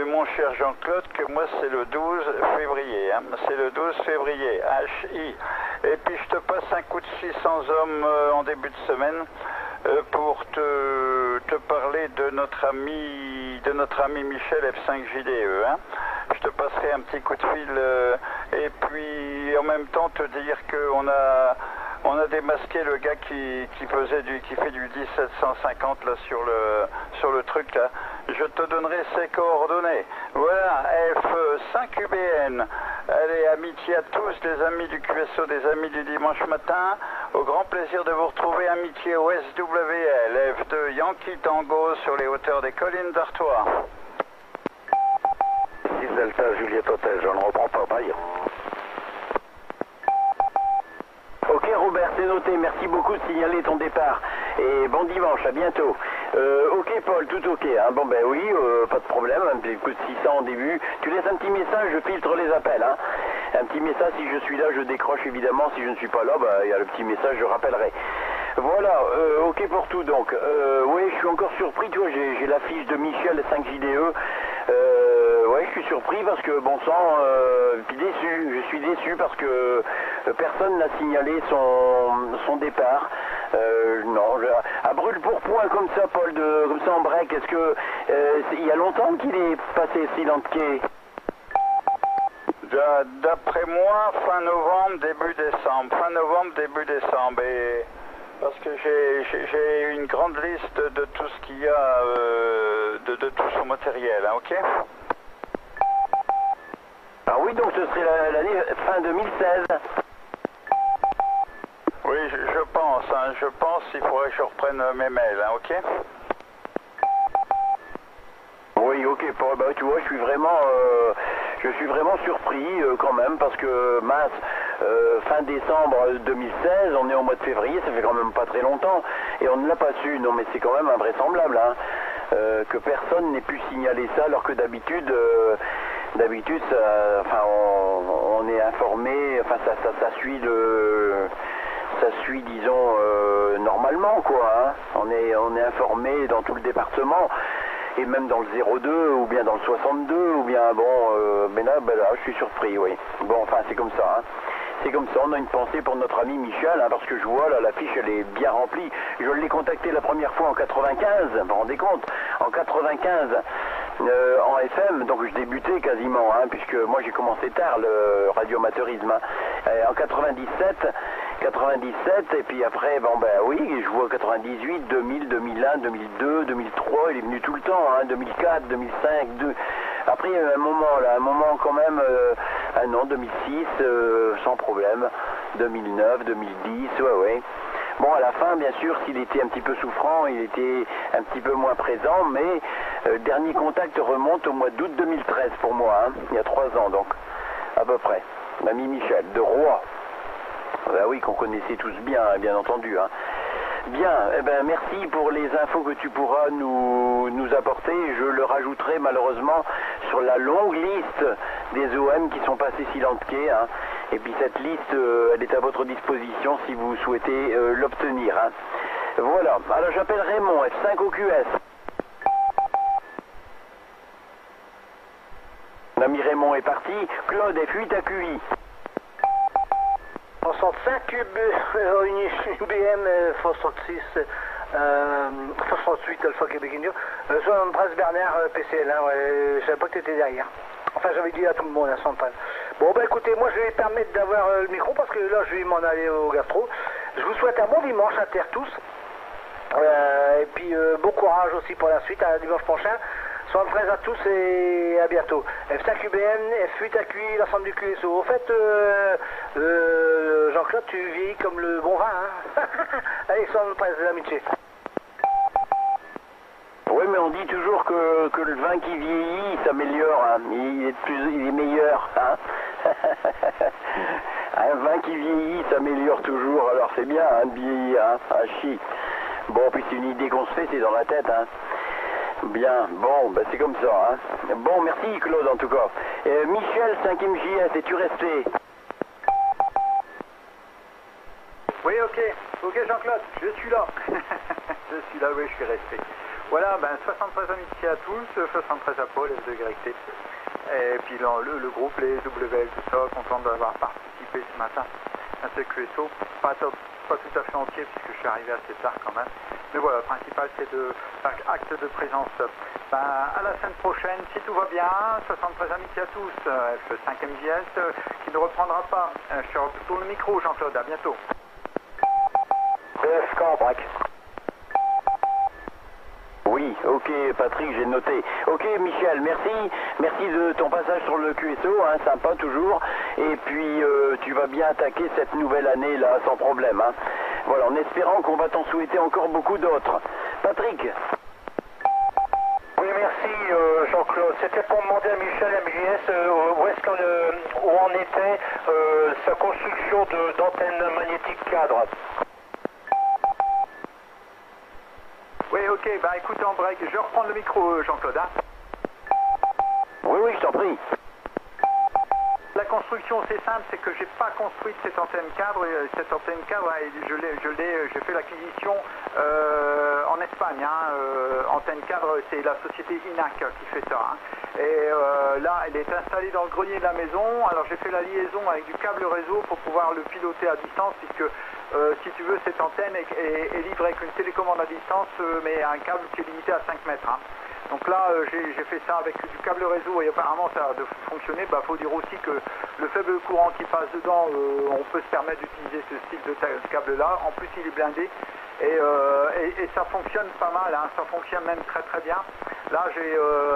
mon cher Jean-Claude, que moi c'est le 12 février. Hein. C'est le 12 février, HI. Et puis je te passe un coup de 600 hommes en début de semaine pour te parler de notre ami Michel F5JDE. Hein. Je te passerai un petit coup de fil et puis en même temps te dire qu'on a démasqué le gars qui fait du 1750 là sur le truc là. Je te donnerai ses coordonnées. Voilà, F5UBN. Allez, amitié à tous les amis du QSO, des amis du dimanche matin. Au grand plaisir de vous retrouver, amitié au SWL. F2 Yankee Tango sur les hauteurs des collines d'Artois. 6 Delta Juliette Hotel, je ne reprends pas, bye. Ok Robert, c'est noté, merci beaucoup de signaler ton départ. Et bon dimanche, à bientôt. Ok Paul, tout ok, hein. Bon ben oui, pas de problème, un petit coup de 600 en début. Tu laisses un petit message, je filtre les appels, hein. Un petit message, si je suis là, je décroche évidemment, si je ne suis pas là, il y a le petit message, je rappellerai. Voilà, ok pour tout donc. Oui, je suis encore surpris, tu vois, j'ai la fiche de Michel 5JDE. Ouais, je suis surpris parce que, bon sang, puis déçu, je suis déçu parce que personne n'a signalé son départ. Non, à brûle pour point comme ça, Paul, comme ça en break, est-ce que il y a longtemps qu'il est passé Silent Quay? D'après moi, fin novembre, début décembre. Fin novembre, début décembre. Et parce que j'ai une grande liste de tout ce qu'il y a, de tout son matériel, hein, ok? Ah oui, donc ce serait l'année fin 2016. Oui, je pense qu'il faudrait que je reprenne mes mails, hein, ok? Oui, ok, tu vois, je suis vraiment surpris quand même, parce que mince, fin décembre 2016, on est au mois de février, ça fait quand même pas très longtemps, et on ne l'a pas su. Non mais c'est quand même invraisemblable, hein, que personne n'ait pu signaler ça, alors que d'habitude, enfin, on est informé, enfin ça suit disons, normalement, quoi, hein. On est informé dans tout le département, et même dans le 02, ou bien dans le 62, ou bien, bon, mais là, je suis surpris, oui. Bon, enfin, c'est comme ça, hein. C'est comme ça, on a une pensée pour notre ami Michel, hein, parce que je vois, là, la fiche, elle est bien remplie. Je l'ai contacté la première fois en 95, vous vous rendez compte, en 95, en FM, donc je débutais quasiment, hein, puisque moi j'ai commencé tard le radioamateurisme, hein. En 97, et puis après, bon ben oui, je vois 98, 2000, 2001, 2002, 2003, il est venu tout le temps, hein, 2004, 2005, après il y a eu un moment quand même, un an, 2006, sans problème, 2009, 2010, ouais. Bon, à la fin, bien sûr, s'il était un petit peu souffrant, il était un petit peu moins présent, mais dernier contact remonte au mois d'août 2013 pour moi, hein, il y a 3 ans donc, à peu près. L'ami Michel, de Roy. Ben oui, qu'on connaissait tous bien, hein, bien entendu. Hein. Bien, eh ben merci pour les infos que tu pourras nous apporter. Je le rajouterai malheureusement sur la longue liste des OM qui sont passés Silentquai, hein. Et puis cette liste, elle est à votre disposition si vous souhaitez l'obtenir, hein. Voilà, alors j'appelle Raymond, F5 au QS. L'ami Raymond est parti, Claude F8 à QI. 65 UBM 66 68 Alpha Québec Indio 73 Bernard PCL, hein, ouais, je savais pas que tu étais derrière. Enfin, j'avais dit à tout le monde à 113. Bon, ben écoutez, moi je vais permettre d'avoir le micro parce que là je vais m'en aller au gastro. Je vous souhaite un bon dimanche à terre tous. Et puis bon courage aussi pour la suite, à dimanche prochain. 73 à tous et à bientôt. F5 UBN, F8 AQI, l'ensemble du QSO. Au fait, Jean-Claude, tu vieillis comme le bon vin, hein. Allez, 73 l'amitié. Oui, mais on dit toujours que le vin qui vieillit s'améliore, hein. Il est meilleur, hein. Un vin qui vieillit s'améliore toujours, alors c'est bien, hein, de vieillir, hein. Ah, chi. Bon, puis c'est une idée qu'on se fait, c'est dans la tête, hein. Bien, bon, ben c'est comme ça, hein. Bon, merci Claude en tout cas. Michel, 5e JS, es-tu resté? Oui, ok Jean-Claude, je suis là. Je suis là, oui, je suis resté. Voilà, ben 73 amitiés à tous, 73 à Paul, F2YT. Et puis le groupe, les WL, tout ça, content d'avoir participé ce matin à ce QSO. Pas tout à fait entier puisque je suis arrivé assez tard quand même. Mais voilà, le principal c'est de faire acte de présence. Ben, à la semaine prochaine, si tout va bien, 73 amitiés à tous, F5e JS qui ne reprendra pas. Je retourne le micro, Jean-Claude, à bientôt. Oui, ok Patrick, j'ai noté. Ok Michel, merci de ton passage sur le QSO, hein, sympa toujours. Et puis tu vas bien attaquer cette nouvelle année là sans problème, hein. Voilà, en espérant qu'on va t'en souhaiter encore beaucoup d'autres. Patrick. Oui, merci Jean-Claude. C'était pour demander à Michel MJS où en était sa construction d'antenne magnétique cadre. Oui, ok, bah écoute en break, je vais reprendre le micro Jean-Claude, hein. Oui, je t'en prie. La construction c'est simple, c'est que j'ai pas construit cette antenne cadre, j'ai fait l'acquisition en Espagne, hein, antenne cadre, c'est la société INAC qui fait ça, hein. Et là elle est installée dans le grenier de la maison, alors j'ai fait la liaison avec du câble réseau pour pouvoir le piloter à distance, puisque si tu veux cette antenne est livrée avec une télécommande à distance, mais un câble qui est limité à 5 mètres, hein. Donc là, j'ai fait ça avec du câble réseau et apparemment ça a de fonctionner. Bah, faut dire aussi que le faible courant qui passe dedans, on peut se permettre d'utiliser ce style de câble-là. En plus, il est blindé et ça fonctionne pas mal, hein. Ça fonctionne même très très bien. Là,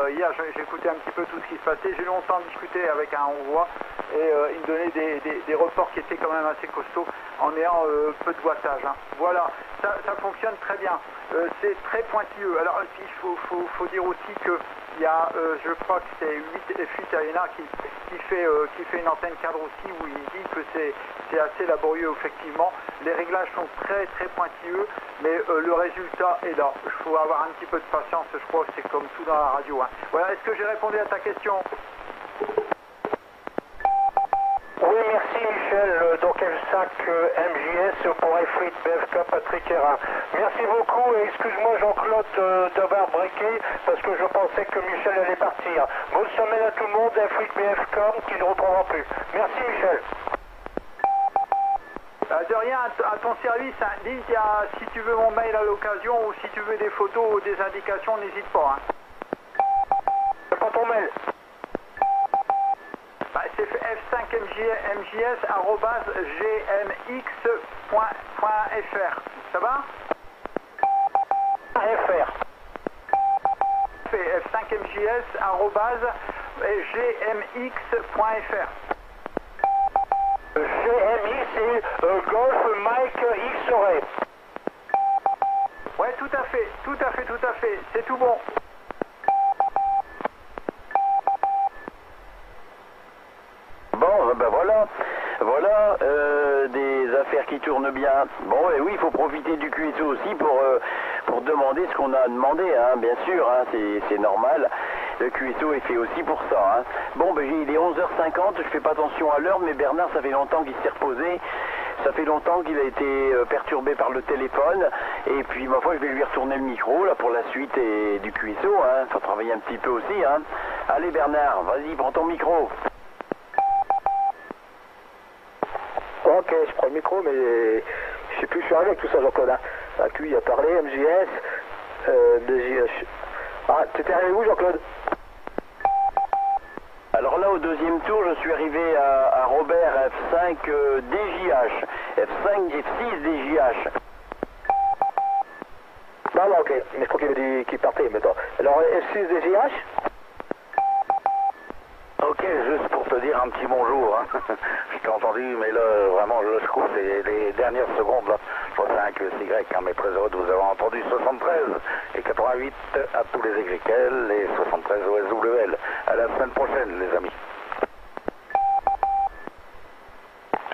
hier, j'ai écouté un petit peu tout ce qui se passait. J'ai longtemps discuté avec un Hongrois et il me donnait des reports qui étaient quand même assez costauds en ayant peu de wattage. Hein. Voilà, ça fonctionne très bien. C'est très pointilleux. Alors, il faut dire aussi que il y a, je crois que c'est 8 F8 Arena qui fait une antenne cadre aussi, où il dit que c'est assez laborieux effectivement. Les réglages sont très très pointilleux, mais le résultat est là. Il faut avoir un petit peu de patience, je crois que c'est comme tout dans la radio. Hein. Voilà, est-ce que j'ai répondu à ta question? Oui, merci Michel. Donc F5 MJS pour F8 BFK Patrick Hérin. Merci beaucoup et excuse-moi Jean-Claude d'avoir breaké parce que je pensais que Michel allait partir. Bonne semaine à tout le monde, F8 BFK qui ne reprendra plus. Merci Michel. De rien, à ton service, hein. Dis, si tu veux mon mail à l'occasion ou si tu veux des photos ou des indications, n'hésite pas. C'est pas ton mail. Bah, c'est f5mjs@gmx.fr. Ça va? FR. f5mjs@gmx.fr. GMI, c'est Golf Mike X-Ray. Ouais, tout à fait, c'est tout bon. Bon, ben voilà, des affaires qui tournent bien. Bon, et oui, il faut profiter du QSO aussi pour demander ce qu'on a demandé, hein, bien sûr, hein, c'est normal. Le QSO est fait aussi pour ça. Hein. Bon, ben il est 11h50, je fais pas attention à l'heure, mais Bernard, ça fait longtemps qu'il s'est reposé. Ça fait longtemps qu'il a été perturbé par le téléphone. Et puis, ma foi, je vais lui retourner le micro, là, pour la suite et du QSO. Hein. Faut travailler un petit peu aussi, hein. Allez, Bernard, vas-y, prends ton micro. Ok, je prends le micro, mais je sais plus, je suis arrivé avec tout ça, Jean-Claude. Hein. AQI a parlé, MJS, DJH. Ah, t'étais arrivé où, Jean-Claude? Alors là, au deuxième tour, je suis arrivé à Robert F5 DJH. F5, F6 DJH. Non, ok, mais je crois qu'il a dit qu'il partait maintenant. Alors, F6 DJH? Ok, juste pour te dire un petit bonjour. Hein. Je t'ai entendu, mais là, vraiment, je trouve que c'est les dernières secondes, là. 5 Y, hein, mais très heureux de vous avoir entendu. 73 et 88 à tous les XL et 73 au SWL. À la semaine prochaine, les amis.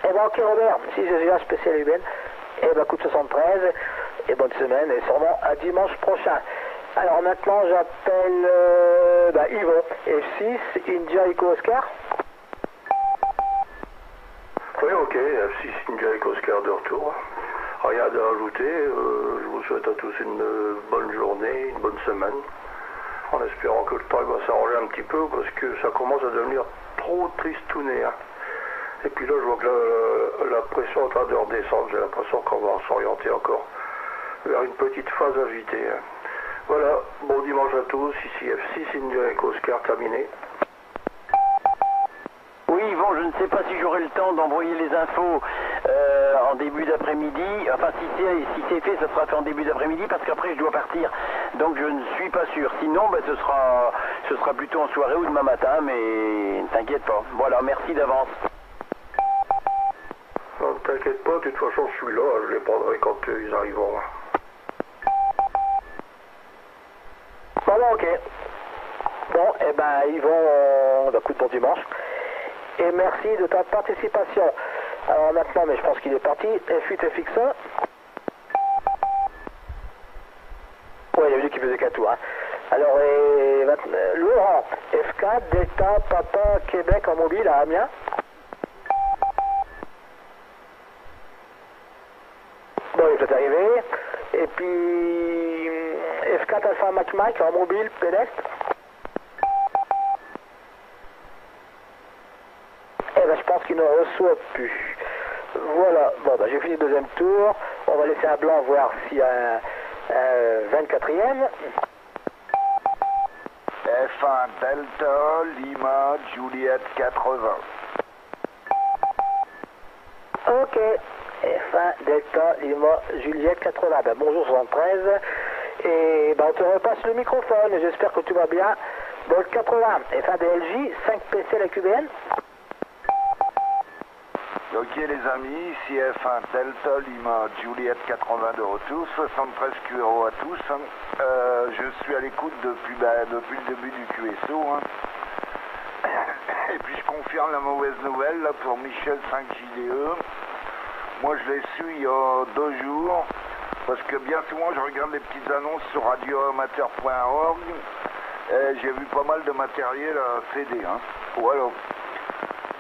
Eh ben, ok, Robert, si j'ai un spécial UBN, eh ben, coup de 73, et bonne semaine, et sûrement à dimanche prochain. Alors maintenant, j'appelle Yvon, F6, India Eco Oscar. Oui, ok, F6, India Eco Oscar de retour. Rien à ajouter, je vous souhaite à tous une bonne journée, une bonne semaine, en espérant que le temps va s'arranger un petit peu, parce que ça commence à devenir trop tristouné. Hein. Et puis là, je vois que la pression est en train de redescendre, j'ai l'impression qu'on va s'orienter encore vers une petite phase agitée. Hein. Voilà, bon dimanche à tous, ici F6, India Eco Oscar terminé. Oui, Yvon, je ne sais pas si j'aurai le temps d'envoyer les infos en début d'après-midi. Enfin, si c'est fait, ça sera fait en début d'après-midi parce qu'après je dois partir. Donc je ne suis pas sûr. Sinon, ben, ce sera plutôt en soirée ou demain matin, mais ne t'inquiète pas. Voilà, merci d'avance. Ne t'inquiète pas, de toute façon, je suis là, je les prendrai quand ils arriveront. Voilà, ok. Bon, eh ben, Yvon, coup de bon dimanche. Et merci de ta participation. Alors maintenant, mais je pense qu'il est parti, F8 FX1. Ouais, il a dit qu'il faisait qu'un tour. Hein. Alors, Laurent, F4, Delta, Papa, Québec en mobile à Amiens. Bon, il est peut-être arrivé. Et puis, F4 Alpha Mike en mobile, pédestre. Eh ben, je pense qu'il ne reçoit plus. Voilà, bon, ben, j'ai fini le deuxième tour. On va laisser un blanc voir s'il y a un 24e. F1 Delta, Lima, Juliette 80. Ok, F1 Delta, Lima, Juliette 80. Ben, bonjour 73. Et on te repasse le microphone, j'espère que tout va bien. Donc 80, FADLJ, 5 PCL à QBN. Ok les amis, ici F1 Delta Lima Juliette 80 de retour, 73 QRO à tous. Je suis à l'écoute depuis le début du QSO. Et puis je confirme la mauvaise nouvelle là, pour Michel 5JDE. Moi je l'ai su il y a 2 jours, parce que bien souvent je regarde les petites annonces sur radioamateur.org. J'ai vu pas mal de matériel à CD. Voilà.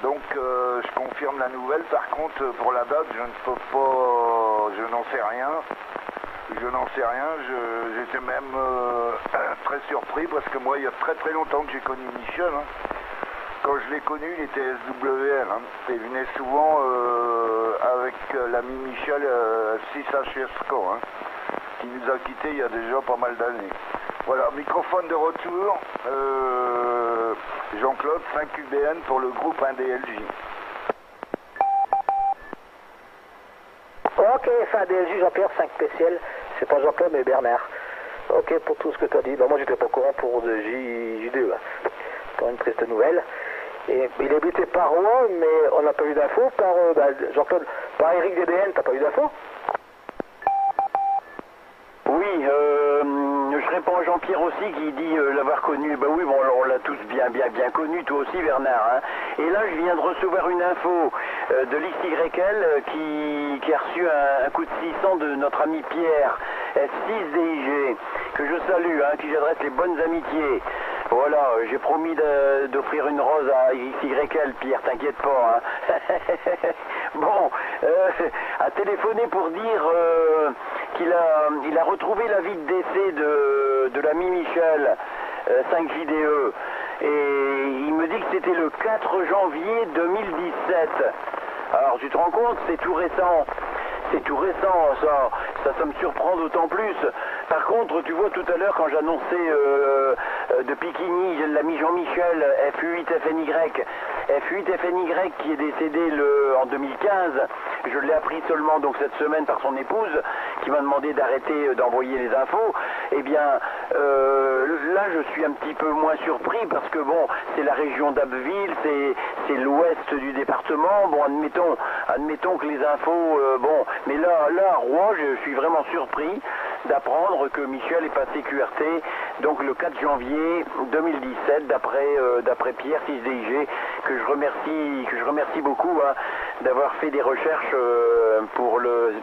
Donc je confirme la nouvelle. Par contre pour la date je ne peux pas, je n'en sais rien. J'étais même très surpris parce que moi il y a très longtemps que j'ai connu Michel. Quand je l'ai connu il était SWR. Il venait souvent avec l'ami Michel 6HSCO qui nous a quittés il y a déjà pas mal d'années. Voilà, microphone de retour, Jean-Claude, 5 UBN pour le groupe 1DLJ. Ok, FADLJ, Jean-Pierre, 5 PCL, c'est pas Jean-Claude mais Bernard. Ok, pour tout ce que tu as dit, moi j'étais pas au courant pour de JD, quand une triste nouvelle. Et il habitait par Rouen, mais on n'a pas eu d'infos par Jean-Claude, par Eric DBN, t'as pas eu d'infos? Oui, je réponds à Jean-Pierre aussi qui dit l'avoir connu. Ben oui, bon, on l'a tous bien connu, toi aussi Bernard. Et là, je viens de recevoir une info de l'XYL qui a reçu un coup de 600 de notre ami Pierre, F6DIG, que je salue, qui j'adresse les bonnes amitiés. Voilà, j'ai promis d'offrir une rose à XYL, Pierre, t'inquiète pas. Bon, a téléphoné pour dire qu'il a retrouvé l'avis de décès de l'ami Michel, 5JDE. Et il me dit que c'était le 4 janvier 2017. Alors tu te rends compte, c'est tout récent. C'est tout récent, ça me surprend d'autant plus. Par contre, tu vois, tout à l'heure, quand j'annonçais de Piquigny, l'ami Jean-Michel, F8FNY, qui est décédé en 2015, je l'ai appris seulement donc cette semaine par son épouse, qui m'a demandé d'arrêter d'envoyer les infos. Eh bien, là, je suis un petit peu moins surpris, parce que bon, c'est la région d'Abbeville, c'est l'ouest du département. Bon, admettons que les infos, mais là, à Rouen, je suis vraiment surpris d'apprendre que Michel est passé QRT, donc le 4 janvier 2017, d'après Pierre 6DIG, que je remercie beaucoup d'avoir fait des recherches pour le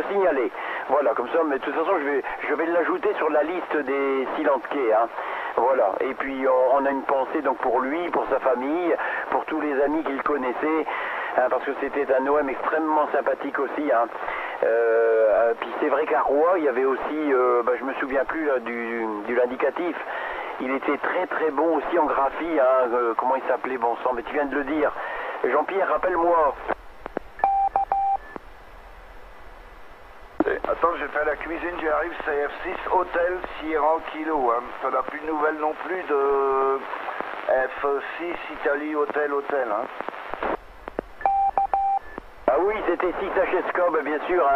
signaler. Voilà, comme ça, mais de toute façon, je vais l'ajouter sur la liste des silentes quais. Voilà, et puis on a une pensée donc pour lui, pour sa famille, pour tous les amis qu'il connaissait, parce que c'était un OM extrêmement sympathique aussi. Puis c'est vrai qu'à Rouen, il y avait aussi, je me souviens plus du l'indicatif, il était très bon aussi en graphie, comment il s'appelait, bon sang, mais tu viens de le dire. Jean-Pierre, rappelle-moi. Attends, j'ai fait la cuisine, j'arrive, c'est F6 Hôtel Sierra Kilo. Ça n'a plus de nouvelles non plus de F6 Italie Hôtel. Ah oui, c'était 6HSK, bien sûr,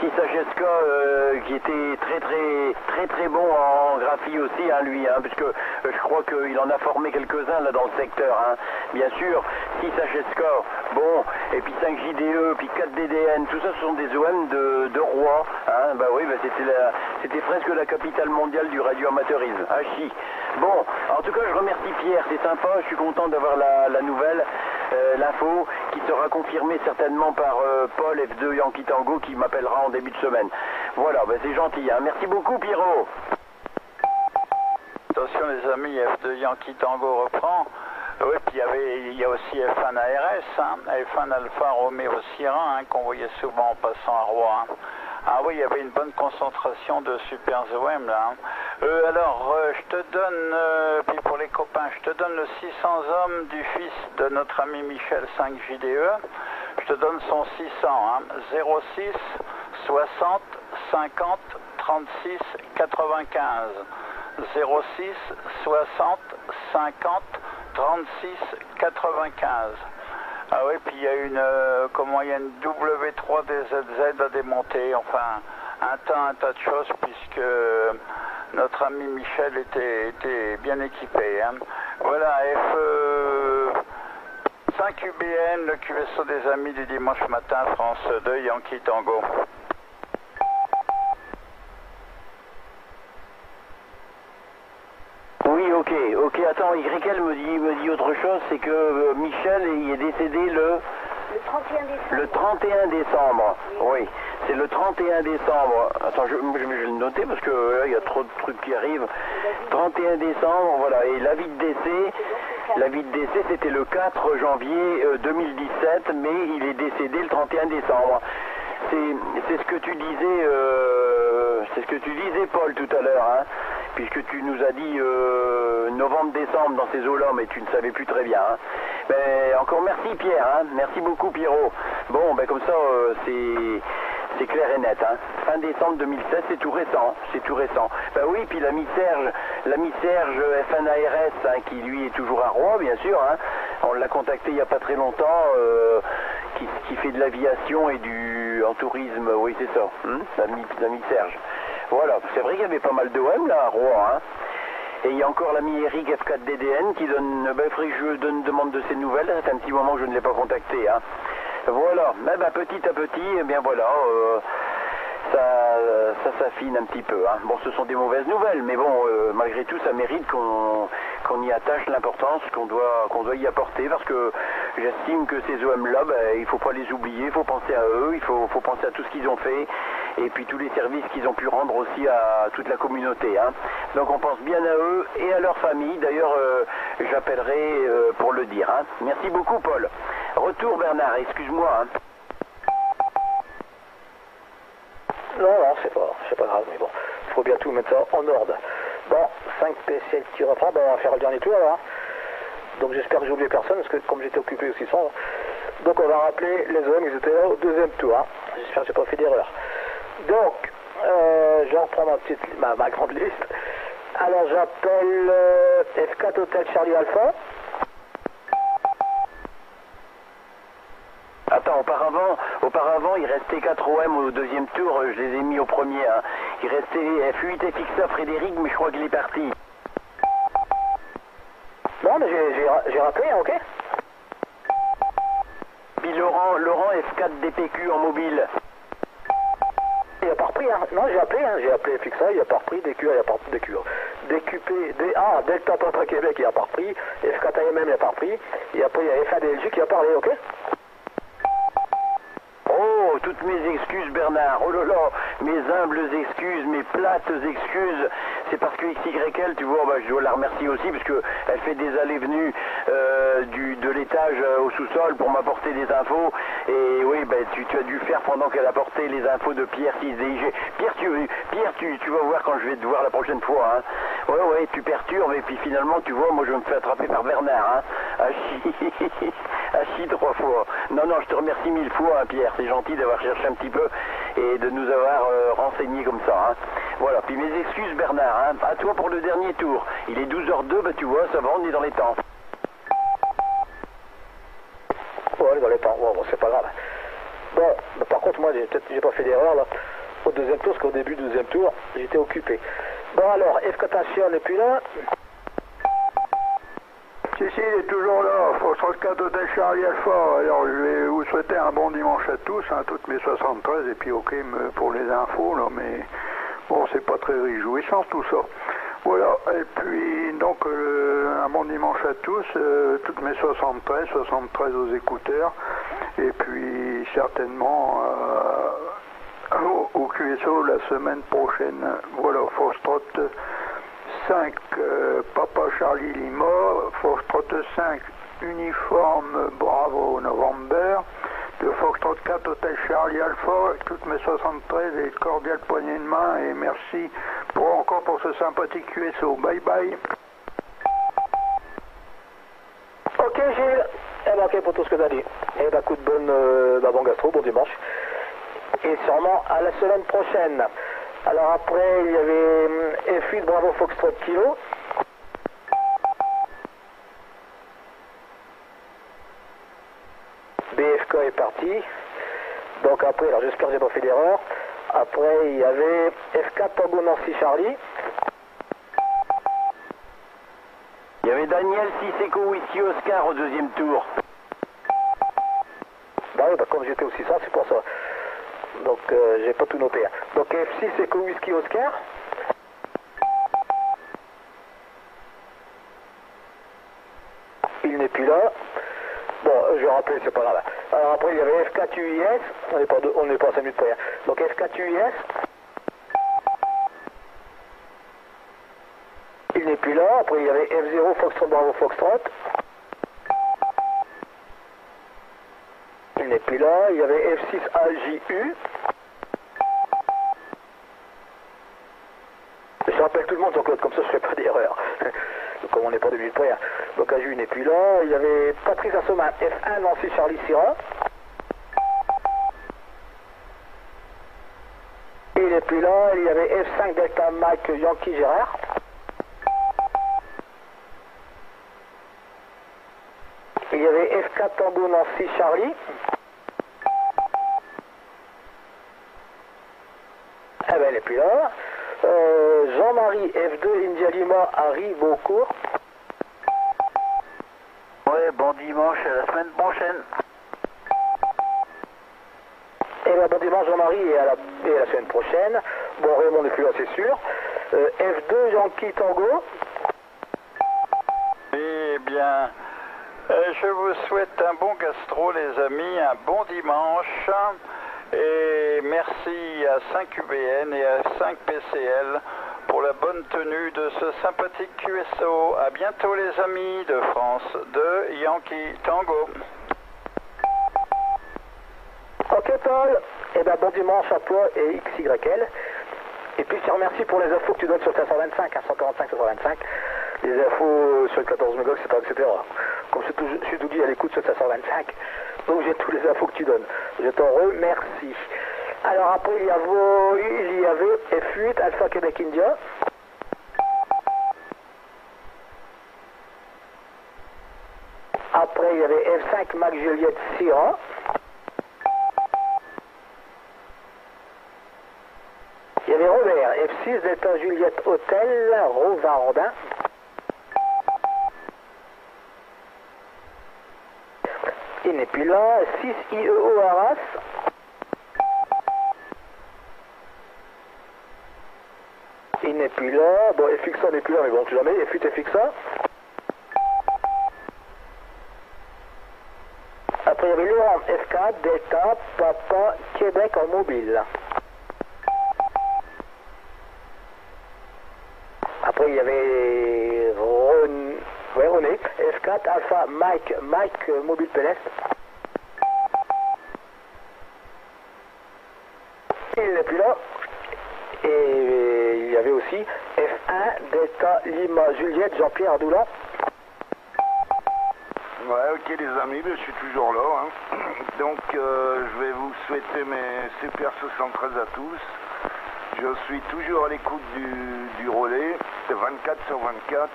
6HSK qui était très bon en graphie aussi, lui, puisque je crois qu'il en a formé quelques-uns là dans le secteur, bien sûr, 6HSK, bon, et puis 5JDE, puis 4DDN, tout ça ce sont des OM de Rouen, c'était presque la capitale mondiale du radioamateurisme, Chi. Bon, en tout cas je remercie Pierre, c'est sympa, je suis content d'avoir la nouvelle, l'info, qui sera confirmée certainement par Paul F2 Yankee Tango qui m'appellera en début de semaine. Voilà, c'est gentil, Merci beaucoup Pierrot. Attention les amis, F2 Yankee Tango reprend. Oui, puis il y a aussi F1 ARS, F1 Alpha Romeo Sierra, qu'on voyait souvent en passant à Rouen. Ah oui, il y avait une bonne concentration de super OM là. Alors, je te donne, puis pour les copains, je te donne le 600 hommes du fils de notre ami Michel 5JDE. Je te donne son 600, 06 60 50 36 95. 06 60 50 36 95. Ah oui, puis il y a une W3DZZ à démonter, enfin, un tas de choses, puisque notre ami Michel était bien équipé. Hein. Voilà, F5UBN, le QSO des amis du dimanche matin, France 2, Yankee Tango. Oui, ok, attends, YL me dit autre chose, c'est que Michel il est décédé le 31 décembre. Oui, c'est le 31 décembre. Attends, je vais le noter parce que il y a trop de trucs qui arrivent. 31 décembre, voilà, et l'avis de décès c'était le 4 janvier 2017, mais il est décédé le 31 décembre. C'est ce que tu disais, Paul, tout à l'heure, hein, puisque tu nous as dit novembre-décembre dans ces eaux-là, mais tu ne savais plus très bien. Hein. Ben, encore merci Pierre, hein, merci beaucoup Pierrot. Bon, ben comme ça, c'est clair et net. Hein. Fin décembre 2016, c'est tout récent, Ben oui, puis l'ami Serge F1ARS, hein, qui lui est toujours à Rouen, bien sûr. Hein. On l'a contacté il n'y a pas très longtemps, qui fait de l'aviation et en tourisme, oui c'est ça, l'ami Serge. Voilà, c'est vrai qu'il y avait pas mal d'OM là à Rouen, hein. Et il y a encore l'ami Eric F4DDN qui donne, je demande de ses nouvelles, ça fait un petit moment que je ne l'ai pas contacté, hein. Voilà, mais ben, petit à petit, eh bien voilà, ça s'affine un petit peu, hein. Bon, ce sont des mauvaises nouvelles, mais bon, malgré tout, ça mérite qu'on y attache l'importance qu'on doit y apporter, parce que j'estime que ces OM-là, ben, il ne faut pas les oublier, il faut penser à eux, il faut penser à tout ce qu'ils ont fait, et puis tous les services qu'ils ont pu rendre aussi à toute la communauté, hein. Donc on pense bien à eux et à leur famille, d'ailleurs j'appellerai pour le dire, hein. Merci beaucoup Paul. Retour Bernard, excuse-moi, hein. Non, c'est pas grave, mais bon, il faut bien tout mettre ça en ordre. Bon, 5 PCL qui reprend, ben, on va faire le dernier tour alors. Hein. Donc j'espère que j'ai oublié personne, parce que comme j'étais occupé aussi sans. Donc on va rappeler les hommes, ils étaient là au deuxième tour. Hein. J'espère que j'ai pas fait d'erreur. Donc, je reprends ma grande liste. Alors j'appelle F4 Hotel Charlie Alpha. Attends, auparavant, il restait 4 OM au deuxième tour, je les ai mis au premier. Hein. Il restait F8 FXA Frédéric, mais je crois qu'il est parti. Non, mais j'ai rappelé, hein, ok. Puis Laurent F4 DPQ en mobile. Il a pas repris, hein. Non, j'ai appelé FXA, il a pas repris, DQ, il a pas repris, DQ. DQP, Delta Papa Québec, il a pas repris, F4 AMM, il a pas repris, et après il y a FADLG qui a parlé, ok. Oh, toutes mes excuses Bernard, oh là là, mes humbles excuses, mes plates excuses, c'est parce que XYL, tu vois, bah, je dois la remercier aussi, parce qu'elle fait des allées-venues de l'étage au sous-sol pour m'apporter des infos, et oui, bah, tu as dû faire pendant qu'elle apportait les infos de Pierre 6DIG. Pierre, tu vas voir quand je vais te voir la prochaine fois, hein. Ouais, tu perturbes, et puis finalement, tu vois, moi je me fais attraper par Bernard, hein. Hachi 3 fois. Non, je te remercie 1000 fois, hein, Pierre, c'est gentil d'avoir cherché un petit peu et de nous avoir renseigné comme ça, hein. Voilà, puis mes excuses Bernard, hein. À toi pour le dernier tour. Il est 12h02, bah tu vois, ça va, on est dans les temps. Ouais, dans les temps, bon, c'est pas grave. Bon, bah, par contre, moi, j'ai pas fait d'erreur, là, au deuxième tour, parce qu'au début du deuxième tour, j'étais occupé. Bon, alors, F4 n'est plus là. Si, il est toujours là, Foxtrot 4 Hotel Charlie Alpha. Alors, je vais vous souhaiter un bon dimanche à tous, hein, toutes mes 73, et puis ok pour les infos, là, mais bon, c'est pas très réjouissant tout ça. Voilà, et puis donc un bon dimanche à tous, toutes mes 73 aux écouteurs, et puis certainement au QSO la semaine prochaine. Voilà, Foxtrot 5 Papa Charlie Lima, Foxtrot 5 uniforme Bravo November, de Foxtrot 4 Hotel Charlie Alpha, toutes mes 73 et cordial poignée de main, et merci encore pour ce sympathique QSO. Bye bye. Ok Gilles, ok pour tout ce que tu as dit. Et bah coup de bon gastro, bon dimanche. Et sûrement à la semaine prochaine. Alors après il y avait F8 Bravo Foxtrot Kilo. BFK est parti. Donc après, alors j'espère que j'ai pas fait d'erreur. Après, il y avait F4 Tango Nancy Charlie. Il y avait Daniel 6 Echo Whisky Oscar au deuxième tour. Bah oui, bah comme j'étais au 600, c'est pour ça. Donc, j'ai pas tout noté. Hein. Donc, F6 Echo Whisky Oscar. Il n'est plus là. Bon, je vais rappeler, c'est pas grave. Alors après, il y avait F4 UIS. On n'est pas à 5 minutes près. Hein. Donc, F4 UIS. Il n'est plus là. Après, il y avait F0 Foxtrot Bravo Foxtrot. Il n'est plus là. Il y avait F6 AJU. Je rappelle tout le monde, Jean-Claude, comme ça je ne fais pas d'erreur. Comme on n'est pas 2 minutes près. Hein. Donc AJU n'est plus là. Il y avait Patrice Assoman, F1 Nancy Charlie Sierra. Il n'est plus là. Il y avait F5 Delta Mike Yankee Gérard. Il y avait F4 Tango Nancy Charlie. Eh ben, elle n'est plus là. Jean-Marie F2 India Lima Harry Beaucourt. Ouais, bon dimanche, à la semaine prochaine. Et ben, bon dimanche Jean-Marie et à la semaine prochaine. Bon, Raymond n'est plus là, c'est sûr. F2 Yankee Tango. Eh bien, je vous souhaite un bon gastro les amis, un bon dimanche. Et merci à 5UBN et à 5PCL pour la bonne tenue de ce sympathique QSO. À bientôt les amis de France de Yankee Tango. Ok Paul, et ben bon dimanche à toi et XYL. Et puis je te remercie pour les infos que tu donnes sur le 525, 145, 125. Les infos sur le 14 MHz, etc. Comme je suis tout dit à l'écoute sur le 525. Donc j'ai tous les infos que tu donnes. Je t'en remercie. Alors après il y avait F8 Alpha Québec India. Après il y avait F5 Mac Juliette Sierra. Il y avait Robert F6 Delta Juliette Hôtel Rovarandin. Il n'est plus là. 6 IEO Arras. Il n'est plus là. Bon, FXA n'est plus là, mais bon, tu jamais. F8 FXA. Après, il y avait Laurent F4 Delta Papa Québec en mobile. Après, il y avait René F4 Alpha Mike Mobile Péleste. Il n'est plus là. Et il y avait aussi F1 Delta Lima Juliette Jean-Pierre Ardoulan. Ouais, ok les amis, je suis toujours là. Hein. Donc je vais vous souhaiter mes Super 73 à tous. Je suis toujours à l'écoute du relais, c'est 24 sur 24,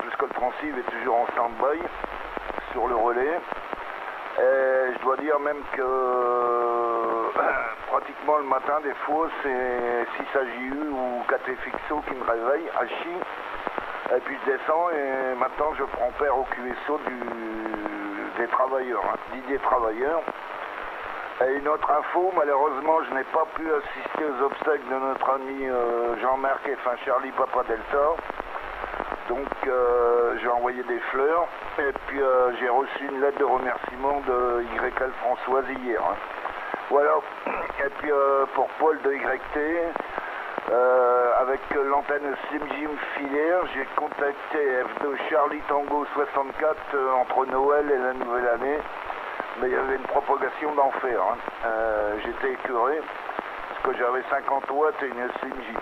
puisque le transib est toujours en stand-by sur le relais. Et je dois dire même que pratiquement le matin, des fois, c'est 6 AJU ou 4 FXO qui me réveillent à Chi. Et puis je descends et maintenant je prends part au QSO des travailleurs, hein, des travailleurs. Et une autre info, malheureusement je n'ai pas pu assister aux obsèques de notre ami Jean-Marc F1 Charlie Papa Delta. Donc j'ai envoyé des fleurs et puis j'ai reçu une lettre de remerciement de YL Françoise hier. Hein. Voilà, et puis pour Paul de YT, avec l'antenne SimJim filaire, j'ai contacté F2 Charlie Tango 64 entre Noël et la nouvelle année. Mais il y avait une propagation d'enfer. Hein. J'étais écœuré parce que j'avais 50 watts et une SimJim.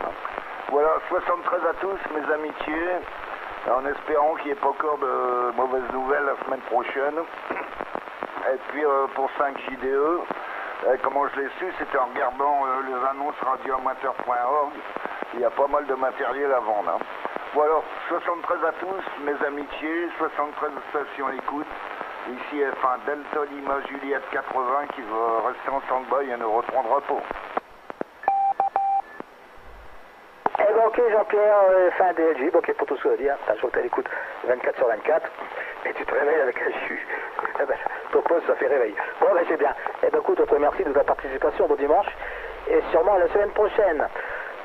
Voilà, 73 à tous, mes amitiés, en espérant qu'il n'y ait pas encore de mauvaises nouvelles la semaine prochaine. Et puis pour 5JDE, comment je l'ai su, c'était en regardant les annonces radioamateur.org. Il y a pas mal de matériel à vendre. Hein. Voilà, 73 à tous, mes amitiés, 73 stations écoute. Ici F1 Delta Lima Juliette 80 qui va rester en stand-by et ne reprendra pas. Eh ben ok Jean-Pierre, fin DLJ, ok pour tout ce que je veux dire, je crois que tu as l'écoute 24 sur 24, et tu te réveilles avec un jus. Eh ben, ton poste ça fait réveil. Bon ben c'est bien. Eh ben écoute, on te remercie de ta participation au dimanche, et sûrement à la semaine prochaine.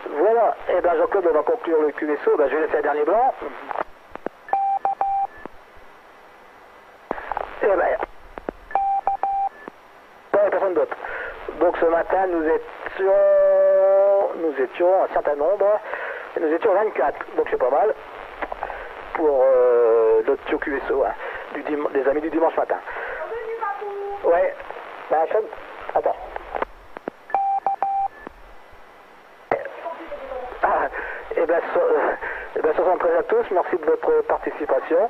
Voilà, eh ben Jean-Claude, on va conclure le QSO, ben, je vais laisser un dernier blanc. Eh ben, pas personne d'autre. Donc ce matin nous étions un certain nombre, et nous étions 24, donc c'est pas mal pour notre QSO, hein, des amis du dimanche matin. Ouais, bah, attends. Ah, et ben 73 à tous, merci de votre participation,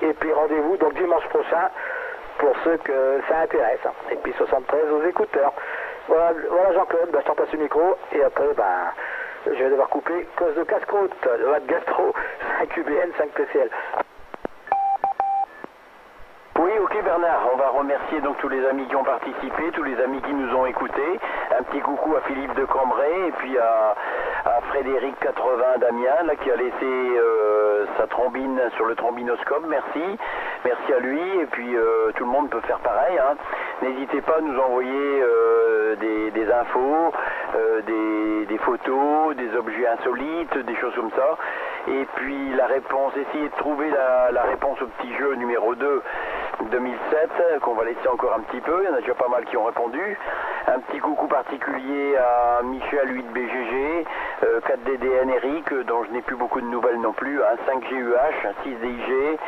et puis rendez-vous donc dimanche prochain pour ceux que ça intéresse, et puis 73 aux écouteurs. Voilà Jean-Claude, je t'en passe le micro, et après je vais devoir couper cause de casse-croûte, de gastro, 5 UBN, 5 PCL. Oui, ok Bernard, on va remercier donc tous les amis qui ont participé, tous les amis qui nous ont écoutés. Un petit coucou à Philippe de Cambrai et puis à Frédéric 80 Damien là, qui a laissé sa trombine sur le trombinoscope, merci à lui, et puis tout le monde peut faire pareil, hein. N'hésitez pas à nous envoyer des infos, des photos, des objets insolites, des choses comme ça, et puis la réponse, essayez de trouver la réponse au petit jeu numéro 2 2007, qu'on va laisser encore un petit peu, il y en a déjà pas mal qui ont répondu. Un petit coucou particulier à Michel 8BGG, 4DDN Eric, dont je n'ai plus beaucoup de nouvelles non plus, un 5GUH, 6DIG,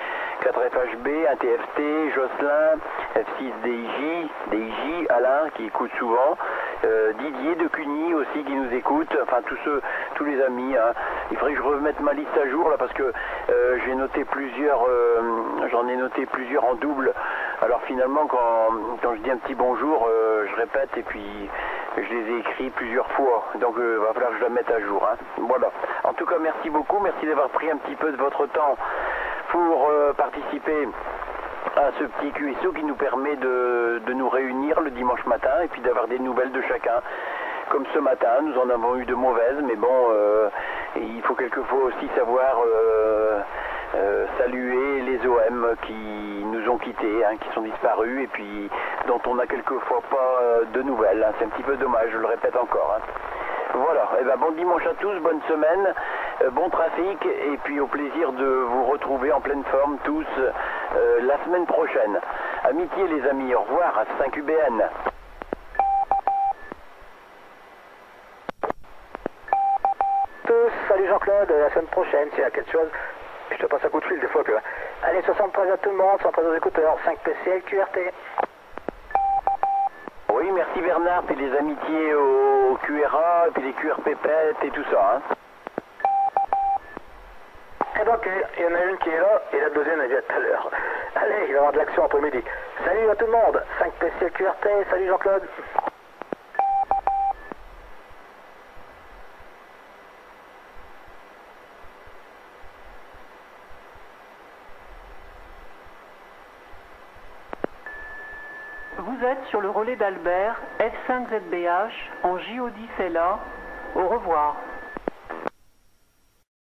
4FHB, un TFT, Jocelyn, F6DIJ, Alain qui écoute souvent, Didier de Cuny aussi qui nous écoute, enfin tous les amis, hein. Il faudrait que je remette ma liste à jour là parce que j'ai noté plusieurs, j'en ai noté plusieurs en double. Alors finalement quand je dis un petit bonjour, je répète et puis je les ai écrits plusieurs fois, donc il va falloir que je la mette à jour, hein. Voilà. En tout cas merci beaucoup, merci d'avoir pris un petit peu de votre temps pour participer à ce petit QSO qui nous permet de nous réunir le dimanche matin et puis d'avoir des nouvelles de chacun. Comme ce matin, nous en avons eu de mauvaises, mais bon, il faut quelquefois aussi savoir saluer les OM qui nous ont quittés, hein, qui sont disparus et puis dont on n'a quelquefois pas de nouvelles, hein. C'est un petit peu dommage, je le répète encore, hein. Voilà, et ben bon dimanche à tous, bonne semaine, bon trafic et puis au plaisir de vous retrouver en pleine forme tous la semaine prochaine. Amitié les amis, au revoir à 5 UBN. Salut Jean-Claude, la semaine prochaine, s'il y a quelque chose, je te passe un coup de fil des fois que... Allez, 73 à tout le monde, 73 aux écouteurs, 5 PCL, QRT. Oui, merci Bernard, puis les amitiés au QRA, puis les QRPPET et tout ça, hein. Eh ben ok, il y en a une qui est là, et la deuxième elle vient tout à l'heure. Allez, il va y avoir de l'action après-midi. Salut à tout le monde, 5 PCL, QRT, salut Jean-Claude. Vous êtes sur le relais d'Albert, F5ZBH, en JO10LA. Au revoir.